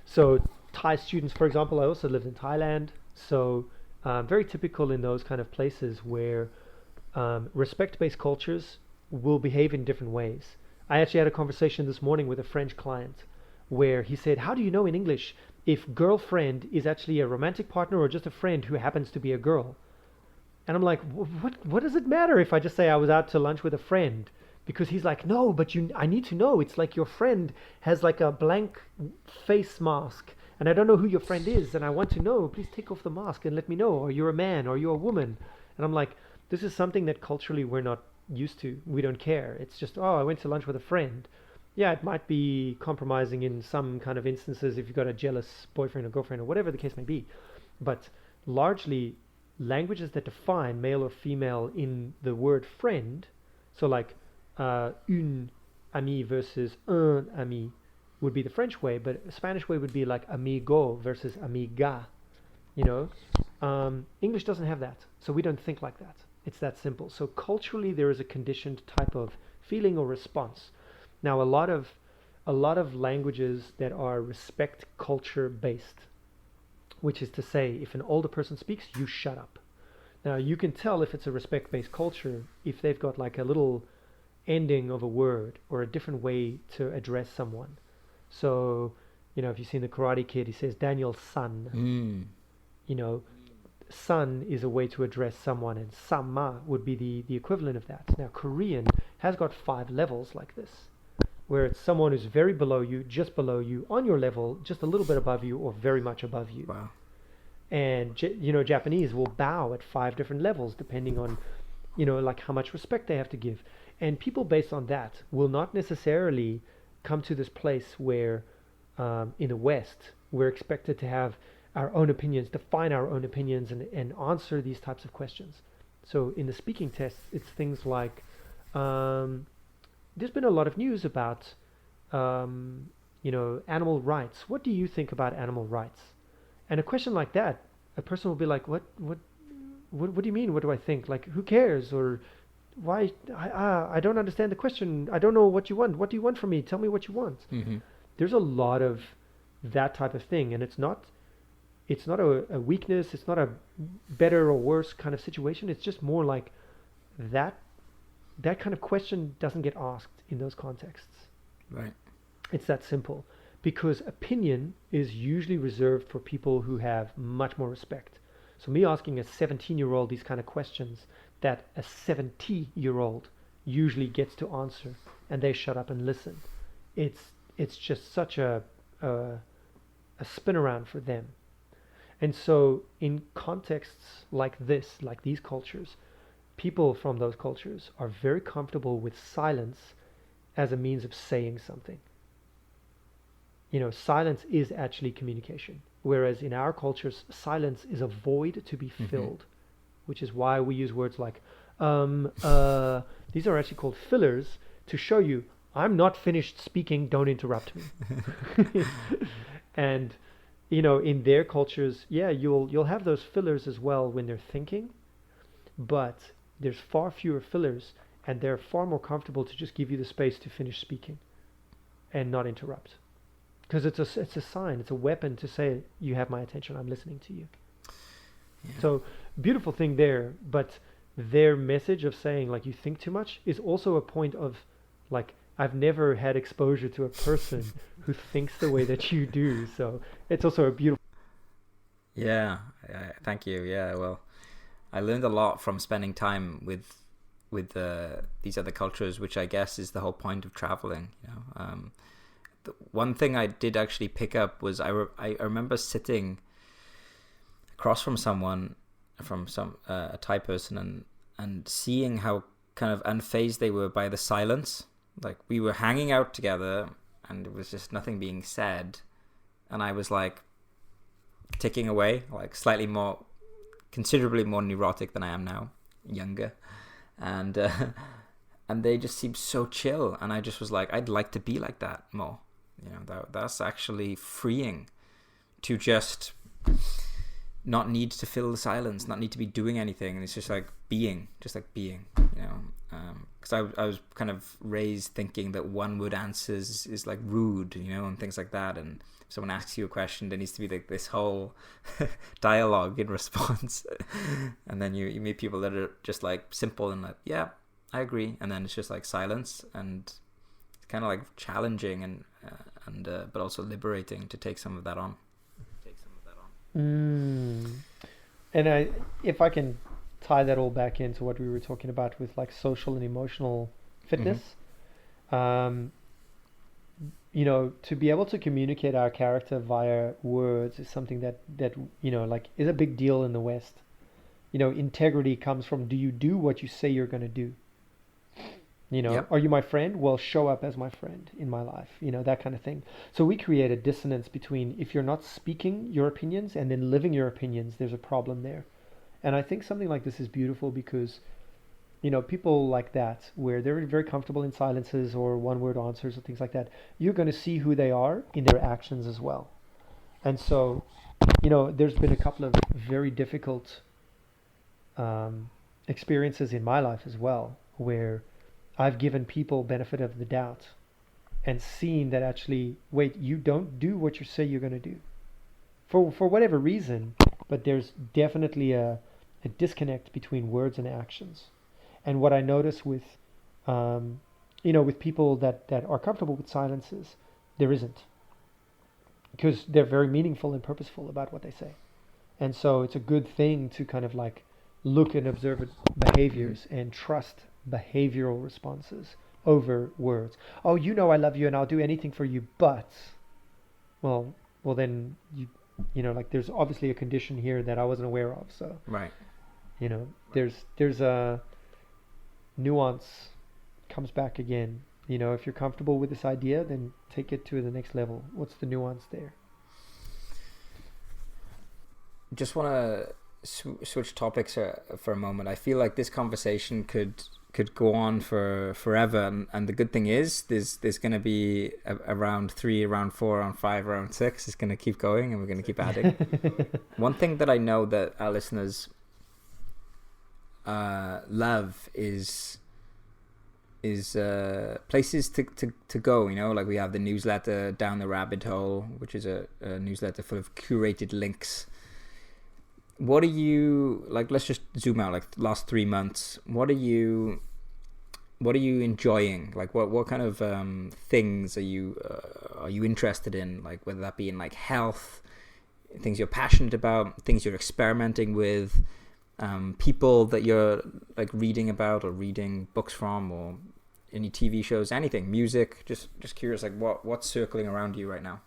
So Thai students, for example, I also lived in Thailand, so very typical in those kind of places where respect-based cultures will behave in different ways. I actually had a conversation this morning with a French client where he said, how do you know in English if girlfriend is actually a romantic partner or just a friend who happens to be a girl? And I'm like, what does it matter if I just say I was out to lunch with a friend? Because he's like, no, but I need to know. It's like your friend has like a blank face mask, and I don't know who your friend is, and I want to know. Please take off the mask and let me know. Are you a man? Are you a woman? And I'm like, this is something that culturally we're not used to. We don't care. It's just, I went to lunch with a friend. Yeah, it might be compromising in some kind of instances if you've got a jealous boyfriend or girlfriend or whatever the case may be. But largely, languages that define male or female in the word friend, so like une ami versus un ami would be the French way, but a Spanish way would be like amigo versus amiga, you know. English doesn't have that, so we don't think like that. It's that simple. So culturally, there is a conditioned type of feeling or response. Now, a lot of languages that are respect culture based, which is to say, if an older person speaks, you shut up. Now, you can tell if it's a respect based culture if they've got like a little ending of a word or a different way to address someone. So, you know, if you've seen the Karate Kid, he says Daniel's son. You know, son is a way to address someone, and sama would be the equivalent of that. Now, Korean has got 5 levels like this, where it's someone who's very below you, just below you, on your level, just a little bit above you, or very much above you. Wow. And, you know, Japanese will bow at 5 different levels depending on, you know, like how much respect they have to give. And people based on that will not necessarily come to this place where in the West we're expected to have our own opinions, define our own opinions, and answer these types of questions. So in the speaking tests, it's things like there's been a lot of news about you know, animal rights. What do you think about animal rights? And a question like that, a person will be like, what do you mean? What do I think? Like, who cares? Or why? I don't understand the question. I don't know what you want. What do you want from me? Tell me what you want. There's a lot of that type of thing, and it's not a weakness. It's not a better or worse kind of situation. It's just more like that kind of question doesn't get asked in those contexts. Right. It's that simple, because opinion is usually reserved for people who have much more respect. So me asking a 17-year-old these kind of questions that a 70-year-old usually gets to answer, and they shut up and listen. It's just such a spin around for them. And so in contexts like this, like these cultures, people from those cultures are very comfortable with silence as a means of saying something. You know, silence is actually communication. Whereas in our cultures, silence is a void to be filled, which is why we use words like, these are actually called fillers to show you, I'm not finished speaking, don't interrupt me. And, you know, in their cultures, yeah, you'll have those fillers as well when they're thinking, but there's far fewer fillers, and they're far more comfortable to just give you the space to finish speaking and not interrupt. Because it's a sign, it's a weapon to say, you have my attention, I'm listening to you. Yeah. So, beautiful thing there, but their message of saying, like, you think too much is also a point of, like, I've never had exposure to a person who thinks the way that you do. So, it's also a beautiful... Yeah, thank you. Yeah, well, I learned a lot from spending time with these other cultures, which I guess is the whole point of traveling, you know. The one thing I did actually pick up was I remember sitting across from someone, from a Thai person, and seeing how kind of unfazed they were by the silence. Like, we were hanging out together and there was just nothing being said, and I was like ticking away, like considerably more neurotic than I am now, younger, and they just seemed so chill, and I just was like, I'd like to be like that more. You know, that's actually freeing, to just not need to fill the silence, not need to be doing anything, and it's just like being, you know. Because I was kind of raised thinking that one word answers is like rude, you know, and things like that. And if someone asks you a question, there needs to be like this whole dialogue in response. And then you meet people that are just like simple and like, yeah, I agree. And then it's just like silence, and it's kind of like challenging and but also liberating to take some of that on. And if I can tie that all back into what we were talking about with like social and emotional fitness, you know, to be able to communicate our character via words is something that you know, like, is a big deal in the West. You know, integrity comes from, do you do what you say you're going to do? You know, Are you my friend? Well, show up as my friend in my life, you know, that kind of thing. So we create a dissonance between, if you're not speaking your opinions and then living your opinions, there's a problem there. And I think something like this is beautiful because, people like that, where they're very comfortable in silences or one word answers or things like that, you're going to see who they are in their actions as well. And so, there's been a couple of very difficult um, experiences in my life as well, where I've given people benefit of the doubt and seen that actually, wait, you don't do what you say you're going to do for whatever reason, but there's definitely a disconnect between words and actions. And what I notice with, with people that are comfortable with silences, there isn't, because they're very meaningful and purposeful about what they say. And so it's a good thing to kind of like look and observe behaviors and trust behavioral responses over words. Oh, I love you and I'll do anything for you, but, well, then like there's obviously a condition here that I wasn't aware of. So, Right. there's a nuance comes back again. If you're comfortable with this idea, then take it to the next level. What's the nuance there? Just want to switch topics for a moment. I feel like this conversation could go on for forever, and the good thing is there's going to be a round 3, round 4, round 5, round 6. It's going to keep going, and we're going to keep adding. One thing that I know that our listeners love is places to go. Like we have the newsletter Down the Rabbit Hole, which is a newsletter full of curated links. What are you like? Let's just zoom out. Like the last 3 months, what are you enjoying? Like what kind of things are you interested in? Like whether that be in like health, things you're passionate about, things you're experimenting with, people that you're like reading about or reading books from, or any TV shows, anything, music. Just curious, like what's circling around you right now?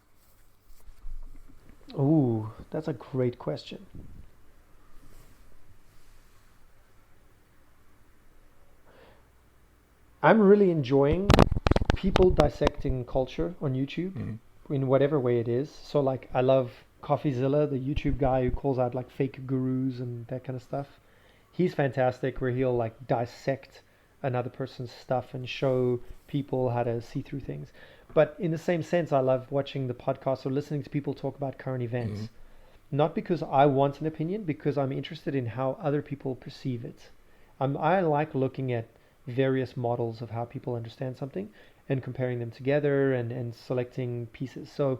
Ooh, that's a great question. I'm really enjoying people dissecting culture on YouTube in whatever way it is. So like I love CoffeeZilla, the YouTube guy who calls out like fake gurus and that kind of stuff. He's fantastic, where he'll like dissect another person's stuff and show people how to see through things. But in the same sense, I love watching the podcast or listening to people talk about current events. Not because I want an opinion, because I'm interested in how other people perceive it. I like looking at various models of how people understand something and comparing them together and selecting pieces. So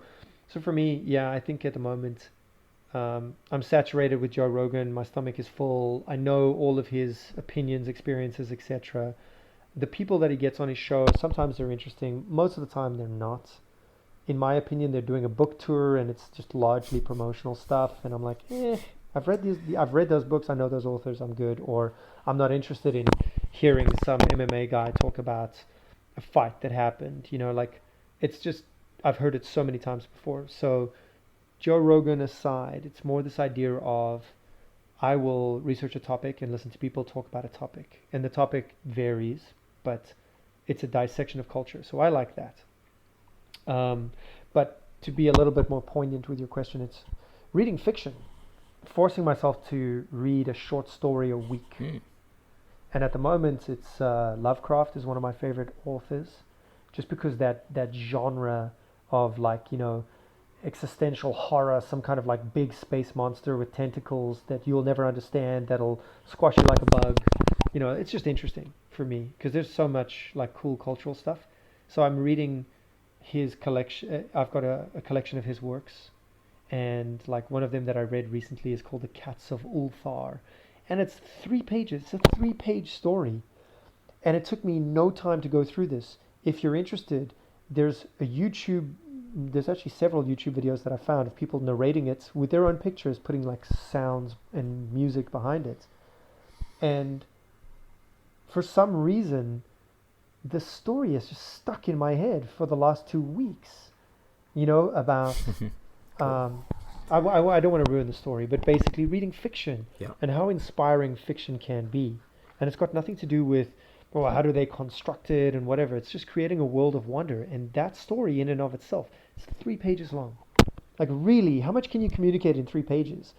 for me, yeah, I think at the moment I'm saturated with Joe Rogan. My stomach is full. I know all of his opinions, experiences, etc. The people that he gets on his show, sometimes they're interesting. Most of the time they're not. In my opinion, they're doing a book tour and it's just largely promotional stuff. And I'm like, I've read those books. I know those authors. I'm good. Or I'm not interested in hearing some MMA guy talk about a fight that happened. Like it's just, I've heard it so many times before. So Joe Rogan aside, it's more this idea of I will research a topic and listen to people talk about a topic. And the topic varies, but it's a dissection of culture. So I like that. But to be a little bit more poignant with your question, it's reading fiction, forcing myself to read a short story a week. And at the moment, it's Lovecraft is one of my favorite authors, just because that genre of like, existential horror, some kind of like big space monster with tentacles that you'll never understand, that'll squash you like a bug. It's just interesting for me because there's so much like cool cultural stuff. So I'm reading his collection. I've got a collection of his works, and like one of them that I read recently is called The Cats of Ulthar, and it's 3 pages. It's a 3-page story, and it took me no time to go through this. If you're interested, there's actually several YouTube videos that I found of people narrating it with their own pictures, putting like sounds and music behind it. And for some reason, the story is just stuck in my head for the last 2 weeks, about, I don't want to ruin the story, but basically reading fiction and how inspiring fiction can be. And it's got nothing to do with, how do they construct it and whatever. It's just creating a world of wonder. And that story in and of itself is 3 pages long. Like really, how much can you communicate in 3 pages?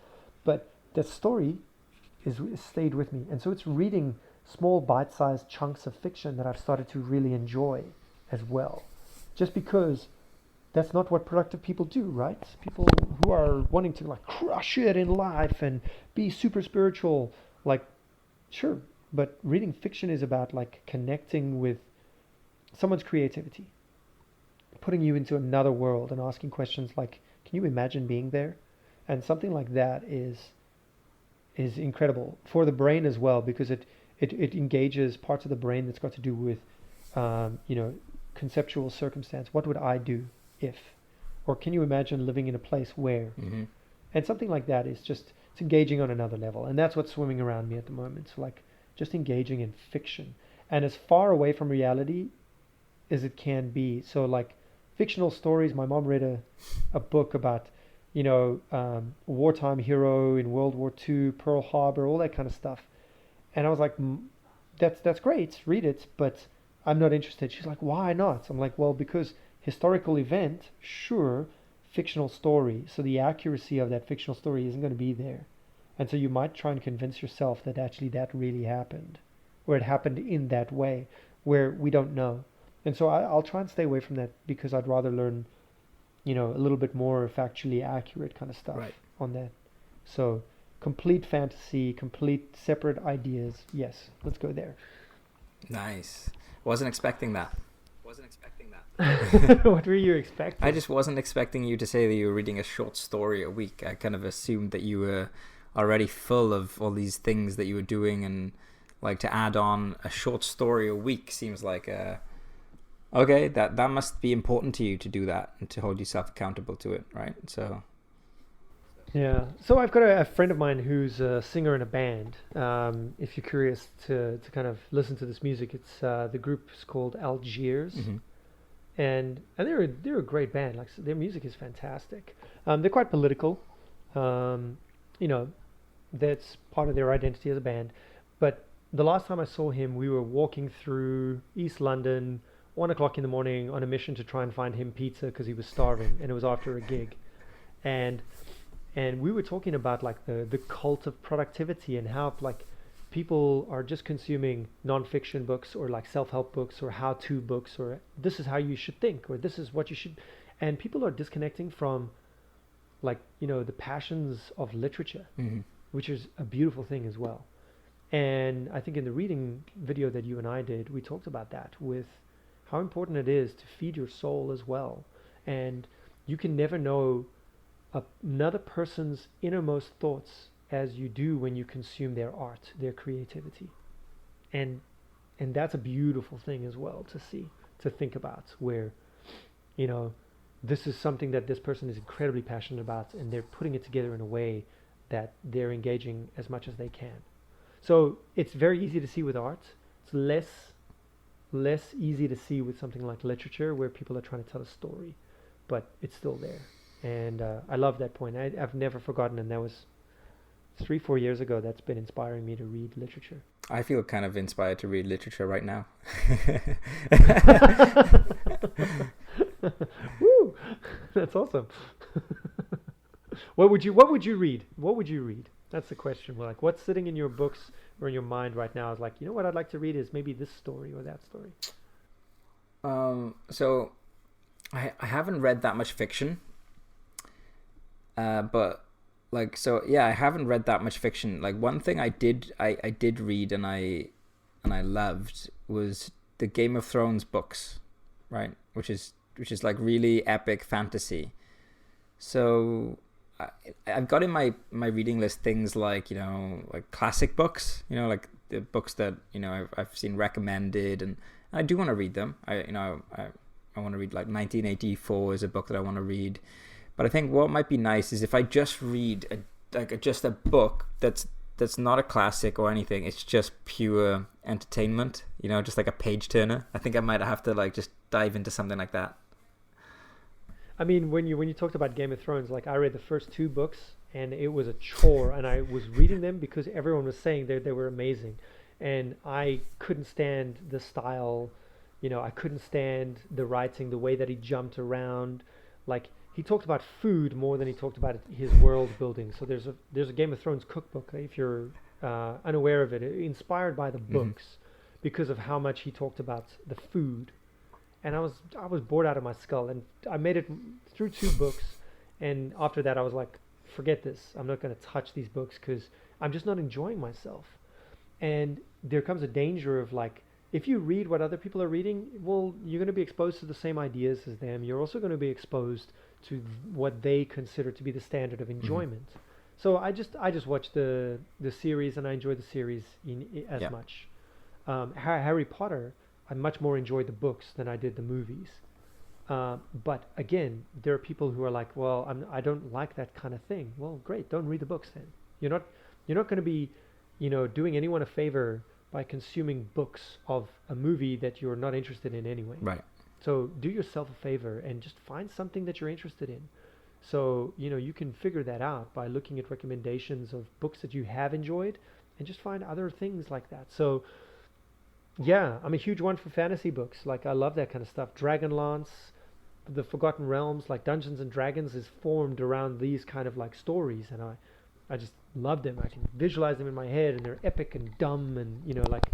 But that story is stayed with me. And so it's reading small bite-sized chunks of fiction that I've started to really enjoy as well. Just because that's not what productive people do, right? People who are wanting to like crush it in life and be super spiritual, like, sure, but reading fiction is about like connecting with someone's creativity, putting you into another world and asking questions like, can you imagine being there? And something like that is incredible for the brain as well, because it engages parts of the brain that's got to do with conceptual circumstance. What would I do if? Or can you imagine living in a place where? Mm-hmm. And something like that is just, it's engaging on another level. And that's what's swimming around me at the moment. So like just engaging in fiction and as far away from reality as it can be. So like fictional stories. My mom read a book about, a wartime hero in World War II, Pearl Harbor, all that kind of stuff. And I was like, that's great, read it, but I'm not interested. She's like, why not? I'm like, well, because historical event, sure, fictional story. So the accuracy of that fictional story isn't going to be there. And so you might try and convince yourself that actually that really happened, or it happened in that way, where we don't know. And so I'll try and stay away from that because I'd rather learn, a little bit more factually accurate kind of stuff on that. So complete fantasy, complete separate ideas. Yes, let's go there. Nice. Wasn't expecting that. What were you expecting? I just wasn't expecting you to say that you were reading a short story a week. I kind of assumed that you were already full of all these things that you were doing, and like to add on a short story a week seems like okay, that must be important to you to do that and to hold yourself accountable to it, right? So yeah. So I've got a friend of mine who's a singer in a band. If you're curious to kind of listen to this music, it's the group is called Algiers. mm-hmm. And they're a great band. Like their music is fantastic. They're quite political. That's part of their identity as a band. But the last time I saw him, we were walking through East London, 1:00 in the morning, on a mission to try and find him pizza because he was starving, and it was after a gig. And we were talking about like the cult of productivity and how like people are just consuming non-fiction books or like self-help books or how-to books or this is how you should think or this is what you should, and people are disconnecting from like the passions of literature, Mm-hmm. which is a beautiful thing as well. And I think in the reading video that you and I did, we talked about that with how important it is to feed your soul as well. And you can never know another person's innermost thoughts as you do when you consume their art, their creativity. And that's a beautiful thing as well to see, to think about, where, this is something that this person is incredibly passionate about, and they're putting it together in a way that they're engaging as much as they can. So it's very easy to see with art. It's less easy to see with something like literature, where people are trying to tell a story, but it's still there. And I love that point. I've never forgotten, and that was 3-4 years ago. That's been inspiring me to read literature. I feel kind of inspired to read literature right now. Woo! That's awesome. What would you read? What would you read? That's the question. Like, what's sitting in your books or in your mind right now is like, what I'd like to read is maybe this story or that story. So I haven't read that much fiction. But like, so yeah, I haven't read that much fiction. Like one thing I did read and I loved was the Game of Thrones books, right? Which is like really epic fantasy. So I've got in my reading list things like, like classic books, like the books that, I've seen recommended, and I do want to read them. I want to read like 1984 is a book that I want to read. But I think what might be nice is if I just read just a book that's not a classic or anything. It's just pure entertainment, just like a page turner. I think I might have to like just dive into something like that. I mean, when you talked about Game of Thrones, like I read the first 2 books and it was a chore, and I was reading them because everyone was saying they were amazing, and I couldn't stand the style, I couldn't stand the writing, the way that he jumped around. Like, he talked about food more than he talked about his world building. So there's a Game of Thrones cookbook if you're unaware of it, inspired by the books because of how much he talked about the food. And I was bored out of my skull, and I made it through 2 books, and after that I was like, forget this. I'm not going to touch these books because I'm just not enjoying myself. And there comes a danger of like, if you read what other people are reading, well, you're going to be exposed to the same ideas as them. You're also going to be exposed to what they consider to be the standard of enjoyment. So I just watched the series, and I enjoyed the series as much. Harry Potter, I much more enjoyed the books than I did the movies. But again, there are people who are like, well, I don't like that kind of thing. Well, great, don't read the books then. You're not going to be, doing anyone a favor by consuming books of a movie that you're not interested in anyway. Right. So do yourself a favor and just find something that you're interested in. So, you can figure that out by looking at recommendations of books that you have enjoyed, and just find other things like that. So, yeah, I'm a huge one for fantasy books. Like, I love that kind of stuff. Dragonlance, the Forgotten Realms, like Dungeons and Dragons is formed around these kind of like stories, and I just love them. I can visualize them in my head, and they're epic and dumb, and like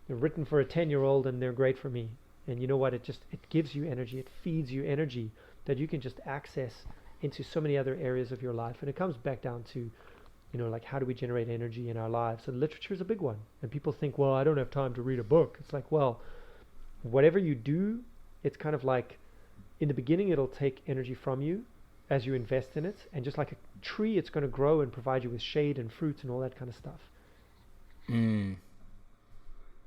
they're written for a 10-year-old, and they're great for me. And you know what? It gives you energy. It feeds you energy that you can just access into so many other areas of your life. And it comes back down to, like, how do we generate energy in our lives? And literature is a big one. And people think, well, I don't have time to read a book. It's like, well, whatever you do, it's kind of like, in the beginning, it'll take energy from you as you invest in it. And just like a tree, it's going to grow and provide you with shade and fruit and all that kind of stuff.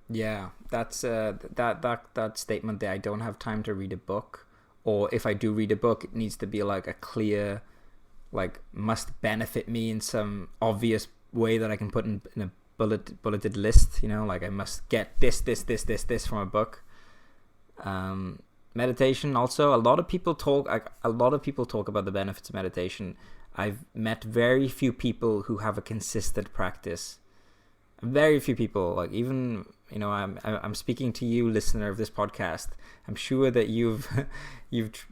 Yeah, that's that statement there. I don't have time to read a book, or if I do read a book, it needs to be like a clear, like, must benefit me in some obvious way that I can put in a bulleted list. Like I must get this from a book. Meditation also. A lot of people talk about the benefits of meditation. I've met very few people who have a consistent practice. Very few people, like, even, I'm speaking to you, listener of this podcast. I'm sure that you've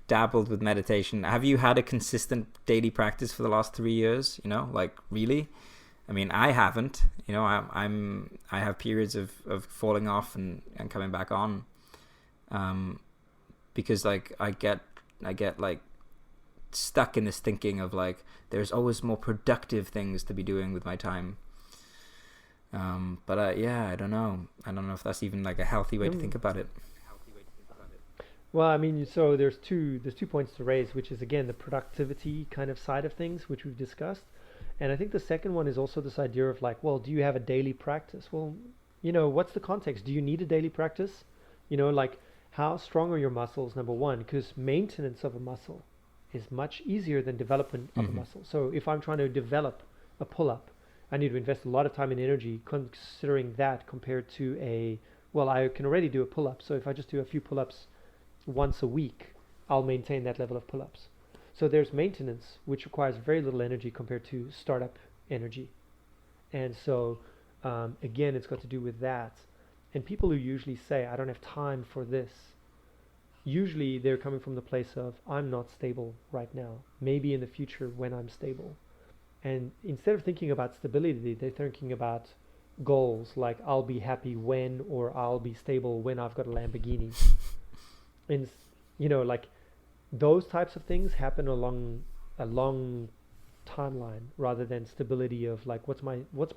dabbled with meditation. Have you had a consistent daily practice for the last 3 years? Like, really? I mean, I haven't. I have periods of falling off and coming back on, because like I get like stuck in this thinking of like, there's always more productive things to be doing with my time. But I don't know if that's even like a healthy way to think about it. Well, I mean, so there's two points to raise, which is, again, the productivity kind of side of things, which we've discussed. And I think the second one is also this idea of like, well, do you have a daily practice? Well, what's the context? Do you need a daily practice? Like, how strong are your muscles, number one, because maintenance of a muscle is much easier than development of a muscle. So if I'm trying to develop a pull-up, I need to invest a lot of time and energy considering that compared to I can already do a pull-up. So if I just do a few pull-ups once a week, I'll maintain that level of pull-ups. So there's maintenance, which requires very little energy compared to startup energy. And so, again, it's got to do with that. And people who usually say, I don't have time for this, usually they're coming from the place of, I'm not stable right now. Maybe in the future when I'm stable. And instead of thinking about stability, they're thinking about goals, like I'll be happy when, or I'll be stable when I've got a Lamborghini. And, like, those types of things happen along a long timeline rather than stability of like, what's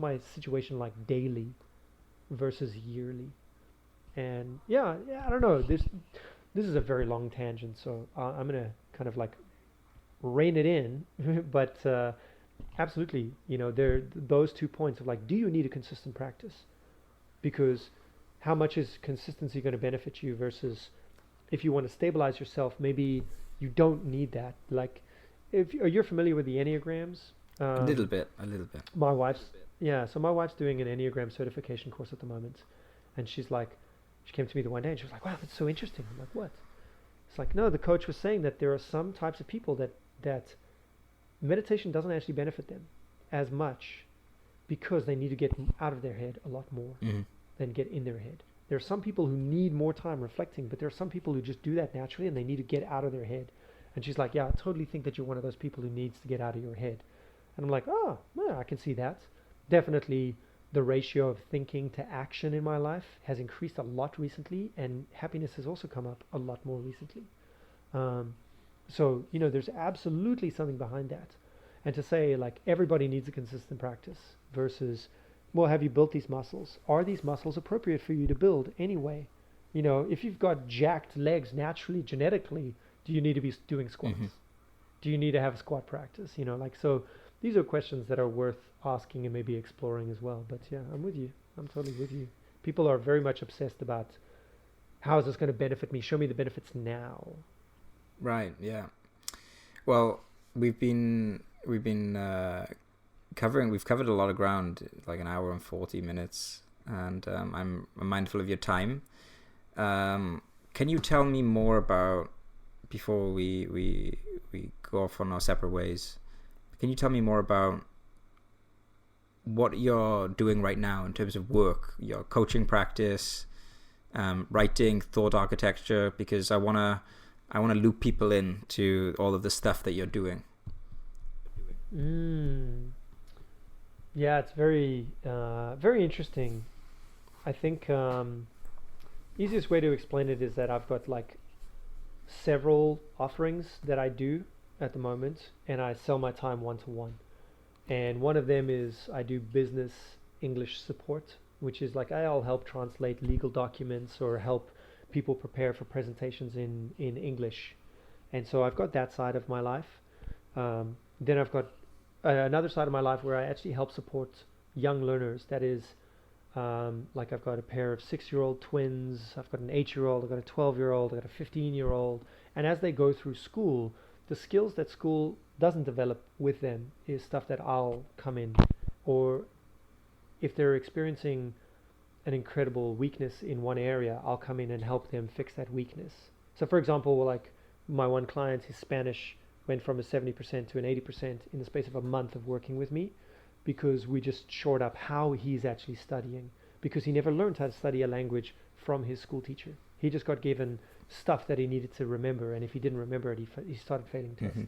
my situation like daily versus yearly. And I don't know, this is a very long tangent, so I'm gonna kind of like rein it in. But absolutely, there those 2 points of like, do you need a consistent practice? Because how much is consistency going to benefit you versus if you want to stabilize yourself, maybe you don't need that. Like, you're familiar with the Enneagrams? A little bit. My wife's doing an Enneagram certification course at the moment, and she came to me the one day and she was like, wow, that's so interesting. I'm like, what? It's like, no, the coach was saying that there are some types of people that meditation doesn't actually benefit them as much because they need to get out of their head a lot more than get in their head. There are some people who need more time reflecting, but there are some people who just do that naturally and they need to get out of their head. And she's like, yeah, I totally think that you're one of those people who needs to get out of your head. And I'm like, oh, yeah, I can see that. Definitely the ratio of thinking to action in my life has increased a lot recently, and happiness has also come up a lot more recently. Um, so, there's absolutely something behind that. And to say, like, everybody needs a consistent practice versus, well, have you built these muscles? Are these muscles appropriate for you to build anyway? If you've got jacked legs naturally, genetically, do you need to be doing squats? Mm-hmm. Do you need to have squat practice? So these are questions that are worth asking and maybe exploring as well. But yeah, I'm with you. I'm totally with you. People are very much obsessed about how is this going to benefit me? Show me the benefits now. Right. Yeah. Well, we've been we've covered a lot of ground, like an hour and 40 minutes, and I'm mindful of your time. Can you tell me more about, before we go off on our separate ways, can you tell me more about what you're doing right now in terms of work, your coaching practice, writing, thought architecture, because I wanna loop people in to all of the stuff that you're doing. Yeah, it's very very interesting. I think easiest way to explain it is that I've got like several offerings that I do at the moment, and I sell my time one-to-one. And one of them is I do business English support, which is like I'll help translate legal documents or help people prepare for presentations in English. And so I've got that side of my life. Then I've got another side of my life where I actually help support young learners. That is, like I've got a pair of 6-year-old twins, I've got an 8-year-old, I've got a 12-year-old, I've got a 15-year-old. And as they go through school, the skills that school doesn't develop with them is stuff that I'll come in. Or if they're experiencing an incredible weakness in one area, I'll come in and help them fix that weakness. So for example, like my one client, his Spanish went from a 70% to an 80% in the space of a month of working with me, because we just shored up how he's actually studying, because he never learned how to study a language from his school teacher. He just got given stuff that he needed to remember, and if he didn't remember it, he started failing tests. Mm-hmm.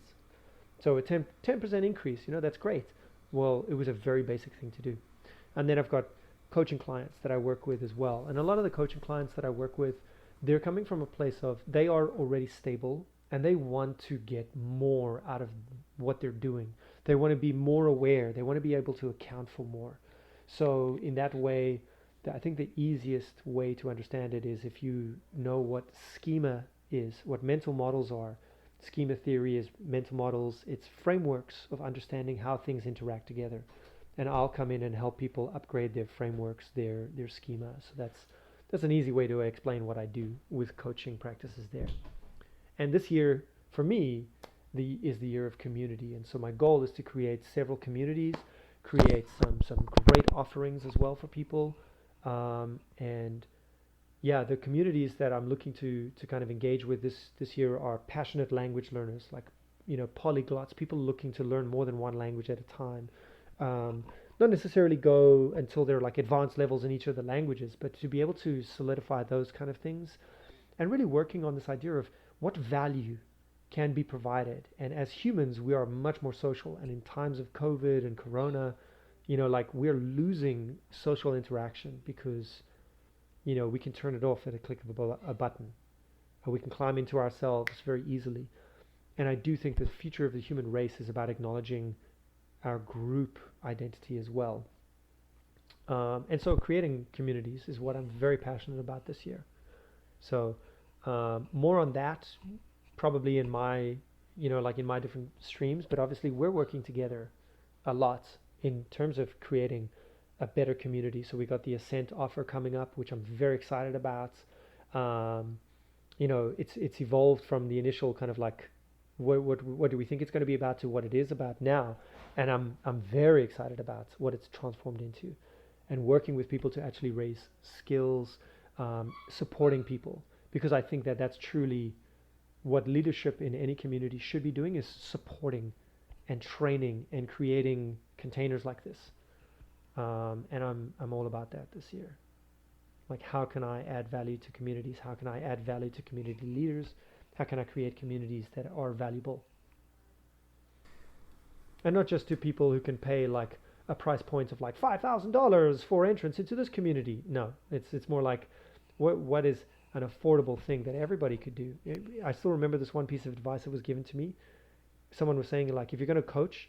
So a 10% increase, that's great. Well, it was a very basic thing to do. And then I've got coaching clients that I work with as well. And a lot of the coaching clients that I work with, they're coming from a place of they are already stable and they want to get more out of what they're doing. They want to be more aware. They want to be able to account for more. So in that way, I think the easiest way to understand it is if you know what schema is, what mental models are. Schema theory is mental models. It's frameworks of understanding how things interact together. And I'll come in and help people upgrade their frameworks, their schema. So that's an easy way to explain what I do with coaching practices there. And this year, for me, is the year of community. And so my goal is to create several communities, create some great offerings as well for people. And yeah, the communities that I'm looking to kind of engage with this year are passionate language learners, like, polyglots, people looking to learn more than one language at a time. Not necessarily go until they're like advanced levels in each of the languages, but to be able to solidify those kind of things and really working on this idea of what value can be provided. And as humans, we are much more social. And in times of COVID and Corona, like we're losing social interaction because, we can turn it off at a click of a button. Or we can climb into ourselves very easily. And I do think the future of the human race is about acknowledging our group identity as well. And so creating communities is what I'm very passionate about this year. So more on that probably in my, like in my different streams, but obviously we're working together a lot in terms of creating a better community. So we got the Ascent offer coming up, which I'm very excited about. It's evolved from the initial kind of like, what do we think it's going to be about to what it is about now, and I'm very excited about what it's transformed into, and working with people to actually raise skills, supporting people, because I think that that's truly what leadership in any community should be doing, is supporting and training and creating containers like this. And I'm all about that this year. Like, how can I add value to communities? How can I add value to community leaders? How can I create communities that are valuable? And not just to people who can pay like a price point of like $5,000 for entrance into this community. No, it's more like what is an affordable thing that everybody could do. I still remember this one piece of advice that was given to me. Someone was saying, like, if you're going to coach,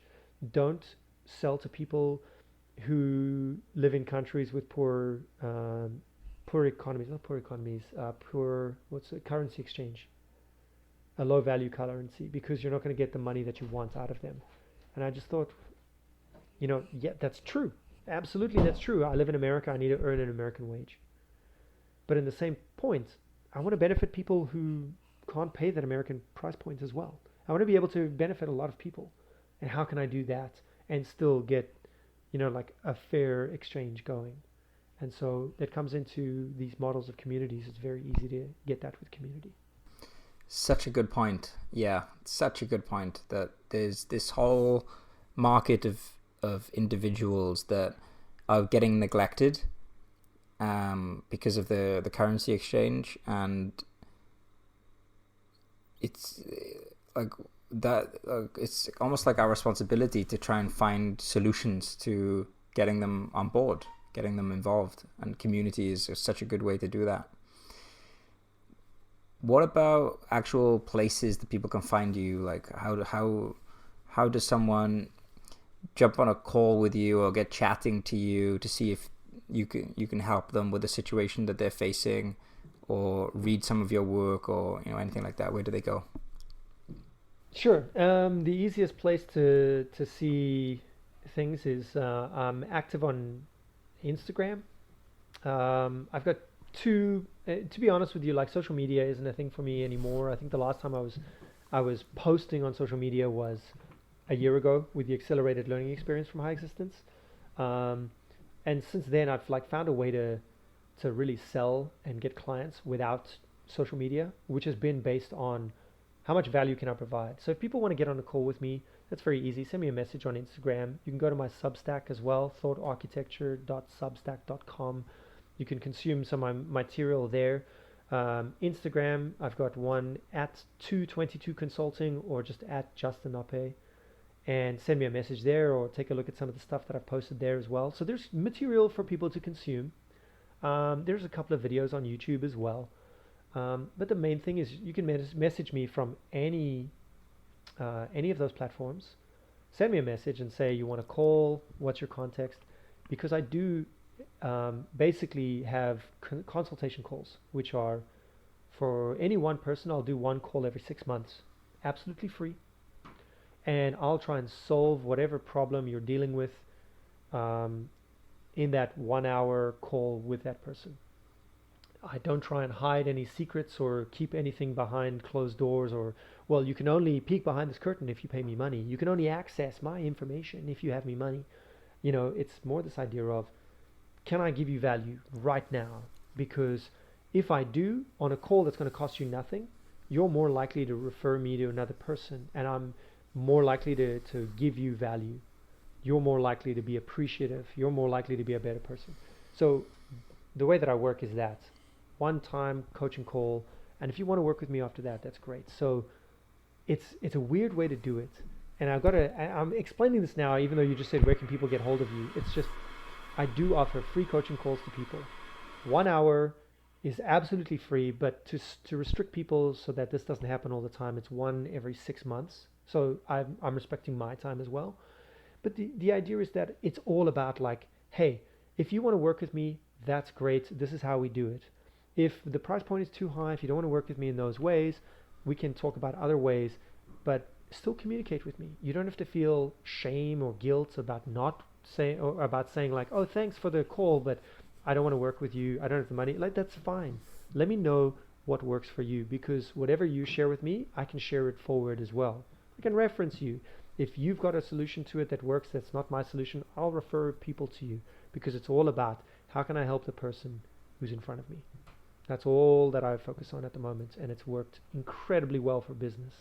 don't sell to people who live in countries with poor economies, not poor economies, what's the currency exchange? A low value currency, because you're not going to get the money that you want out of them. And I just thought, yeah, that's true. Absolutely, that's true. I live in America. I need to earn an American wage. But in the same point, I want to benefit people who can't pay that American price point as well. I want to be able to benefit a lot of people. And how can I do that and still get, like a fair exchange going? And so that comes into these models of communities. It's very easy to get that with community. Such a good point. Yeah, such a good point, that there's this whole market of individuals that are getting neglected because of the currency exchange, and it's like that. It's almost like our responsibility to try and find solutions to getting them on board, getting them involved, and community is such a good way to do that. What about actual places that people can find you? Like how does someone jump on a call with you or get chatting to you to see if you can help them with a situation that they're facing, or read some of your work, or anything like that? Where do they go? Sure. The easiest place to see things is I'm active on Instagram. I've got two. To be honest with you, like, social media isn't a thing for me anymore. I think the last time I was posting on social media was a year ago with the accelerated learning experience from High Existence. And since then, I've found a way to really sell and get clients without social media, which has been based on how much value can I provide. So if people want to get on a call with me, that's very easy. Send me a message on Instagram. You can go to my Substack as well, thoughtarchitecture.substack.com. You can consume some of my material there. Instagram, I've got one at 222 Consulting, or just at Justin Noppé, and send me a message there, or take a look at some of the stuff that I've posted there as well. So there's material for people to consume. There's a couple of videos on YouTube as well. But the main thing is you can message me from any of those platforms. Send me a message and say you want to call, what's your context, because I do basically have consultation calls, which are for any one person. I'll do one call every 6 months, absolutely free, and I'll try and solve whatever problem you're dealing with in that 1 hour call with that person. I don't try and hide any secrets or keep anything behind closed doors, or, well, you can only peek behind this curtain if you pay me money. You can only access my information if you have me money. It's more this idea of, can I give you value right now? Because if I do, on a call that's going to cost you nothing, you're more likely to refer me to another person, and I'm more likely to give you value. You're more likely to be appreciative. You're more likely to be a better person. So the way that I work is that one-time coaching call, and if you want to work with me after that, that's great. So it's a weird way to do it, and I'm explaining this now, even though you just said where can people get hold of you. It's just, I do offer free coaching calls to people. 1 hour is absolutely free, but to restrict people so that this doesn't happen all the time, it's one every 6 months. So I'm respecting my time as well. But the idea is that it's all about, like, hey, if you want to work with me, that's great. This is how we do it. If the price point is too high, if you don't want to work with me in those ways, we can talk about other ways, but still communicate with me. You don't have to feel shame or guilt about not saying, or about saying like, oh, thanks for the call, but I don't want to work with you. I don't have the money. Like, that's fine. Let me know what works for you, because whatever you share with me, I can share it forward as well. I can reference you. If you've got a solution to it that works, that's not my solution, I'll refer people to you, because it's all about how can I help the person who's in front of me. That's all that I focus on at the moment, and it's worked incredibly well for business.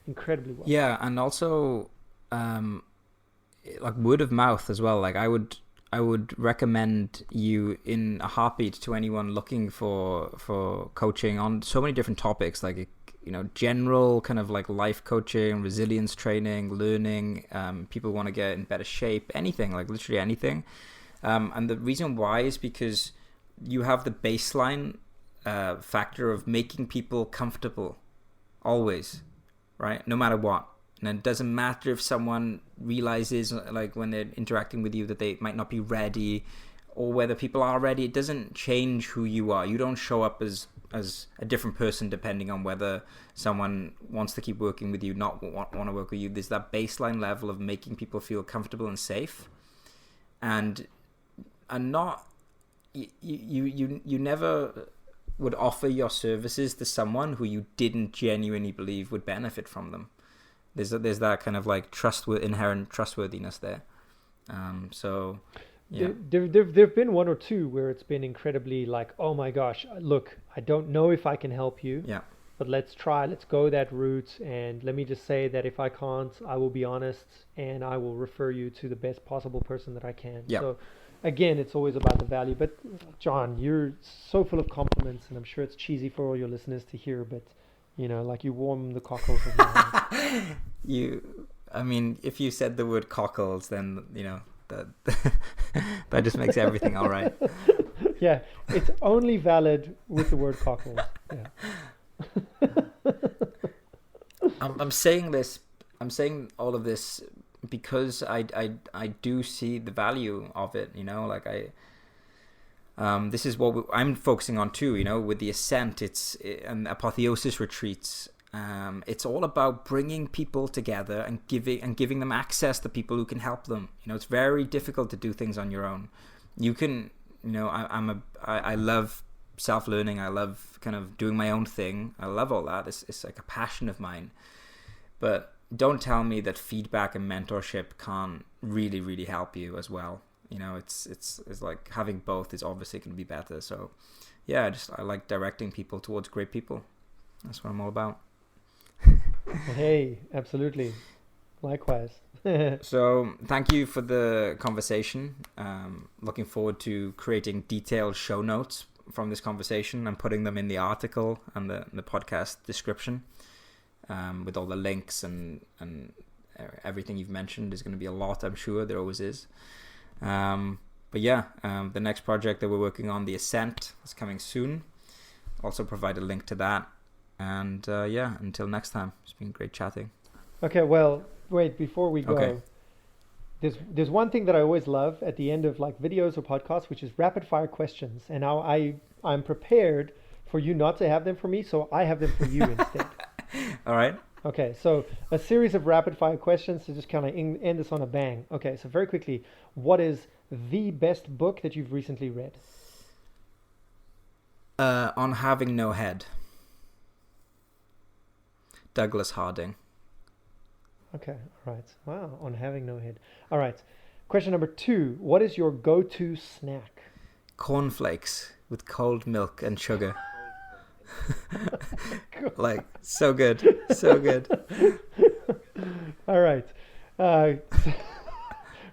Incredibly well. Yeah, and also like word of mouth as well. Like I would recommend you in a heartbeat to anyone looking for coaching on so many different topics. Like general kind of like life coaching, resilience training, learning. People want to get in better shape, anything, like literally anything. And the reason why is because you have the baseline factor of making people comfortable always, right? No matter what. And it doesn't matter if someone realizes, like when they're interacting with you, that they might not be ready, or whether people are ready. It doesn't change who you are. You don't show up as a different person depending on whether someone wants to keep working with you, not want to work with you. There's that baseline level of making people feel comfortable and safe, and not you never would offer your services to someone who you didn't genuinely believe would benefit from them. There's that kind of like inherent trustworthiness there. So yeah. There've been one or two where it's been incredibly like, oh my gosh, look, I don't know if I can help you. Yeah. But let's go that route, and let me just say that if I can't, I will be honest and I will refer you to the best possible person that I can. Yeah. So again, it's always about the value. But John, you're so full of compliments, and I'm sure it's cheesy for all your listeners to hear, but like you warm the cockles of my heart. If you said the word cockles, then that just makes everything all right. Yeah, it's only valid with the word cockles. Yeah. I'm saying all of this because I do see the value of it, like this is what I'm focusing on too, with the ascent, and apotheosis retreats. It's all about bringing people together and giving them access to people who can help them. It's very difficult to do things on your own. You can, I love self-learning. I love kind of doing my own thing. I love all that. It's like a passion of mine. But don't tell me that feedback and mentorship can't really, really help you as well. It's like having both is obviously going to be better. So yeah, I like directing people towards great people. That's what I'm all about. Hey, absolutely. Likewise. So thank you for the conversation. Looking forward to creating detailed show notes from this conversation and putting them in the article and the podcast description, with all the links and everything you've mentioned. Is going to be a lot, I'm sure. There always is. But yeah, the next project that we're working on, The Ascent, is coming soon. Also provide a link to that. And yeah, until next time, it's been great chatting. Okay, well, wait, before we go, okay. There's one thing that I always love at the end of like videos or podcasts, which is rapid fire questions. And now I'm prepared for you not to have them for me, so I have them for you instead. All right. Okay, so a series of rapid fire questions to just kind of end this on a bang. Okay, so very quickly, what is the best book that you've recently read? On Having No Head. Douglas Harding. Okay, all right. Wow, On Having No Head. All right. Question number 2. What is your go-to snack? Cornflakes with cold milk and sugar. Like, so good. So good. All right.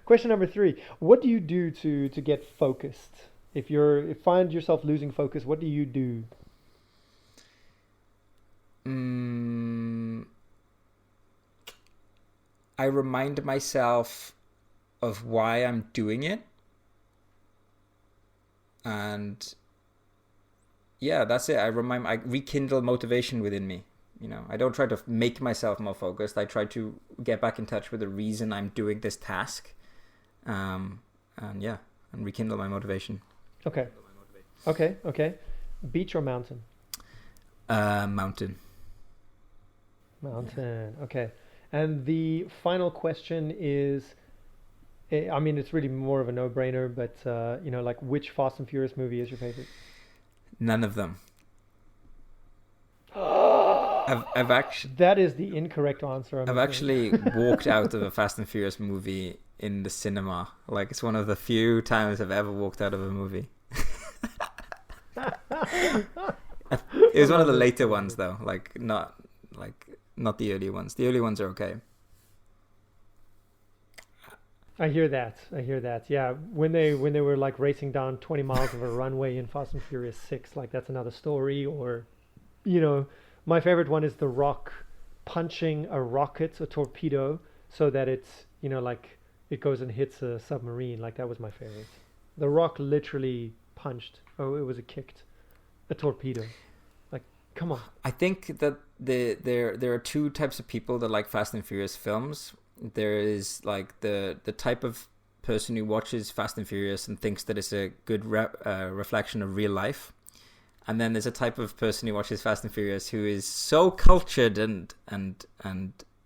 Question number 3. What do you do to get focused? If you find yourself losing focus, what do you do? I remind myself of why I'm doing it, and yeah, that's it. I rekindle motivation within me. I don't try to make myself more focused. I try to get back in touch with the reason I'm doing this task, and rekindle my motivation. Okay. Beach or mountain? Mountain. Mountain. Okay. And the final question is, I mean, it's really more of a no-brainer, but like, which Fast and Furious movie is your favorite? None of them. I've actually. That is the incorrect answer. I've actually walked out of a Fast and Furious movie in the cinema. Like, it's one of the few times I've ever walked out of a movie. It was one of the later ones, though. Not the early ones. The early ones are okay. I hear that. Yeah, when they were like racing down 20 miles of a runway in Fast and Furious 6, like that's another story. Or, My favorite one is The Rock punching a rocket, a torpedo, so that it's, like it goes and hits a submarine. Like that was my favorite. The Rock literally punched. Oh, it was kicked a torpedo. Like, come on. I think that there are two types of people that like Fast and Furious films. There is like the type of person who watches Fast and Furious and thinks that it's a good reflection of real life. And then there's a type of person who watches Fast and Furious who is so cultured and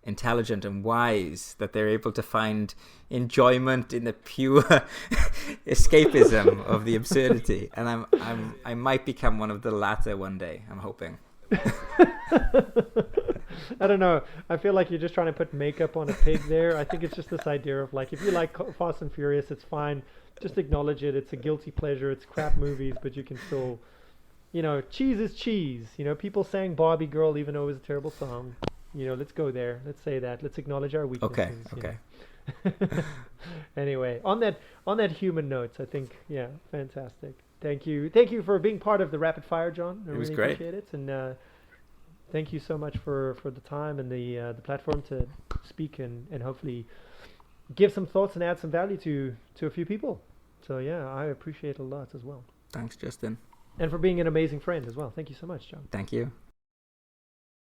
intelligent and wise that they're able to find enjoyment in the pure escapism of the absurdity. And I might become one of the latter one day. I'm hoping. I don't know. I feel like you're just trying to put makeup on a pig there. I think it's just this idea of like, if you like Fast and Furious, it's fine. Just acknowledge it. It's a guilty pleasure. It's crap movies, but you can still, cheese is cheese. People sang Barbie Girl even though it was a terrible song. Let's go there. Let's say that. Let's acknowledge our weaknesses. Okay. Anyway, on that human notes, I think, yeah, fantastic. Thank you for being part of the Rapid Fire, John. I it was really great. Appreciate it, and thank you so much for the time and the platform to speak and hopefully give some thoughts and add some value to a few people. So yeah, I appreciate it a lot as well. Thanks, Justin. And for being an amazing friend as well. Thank you so much, John. Thank you.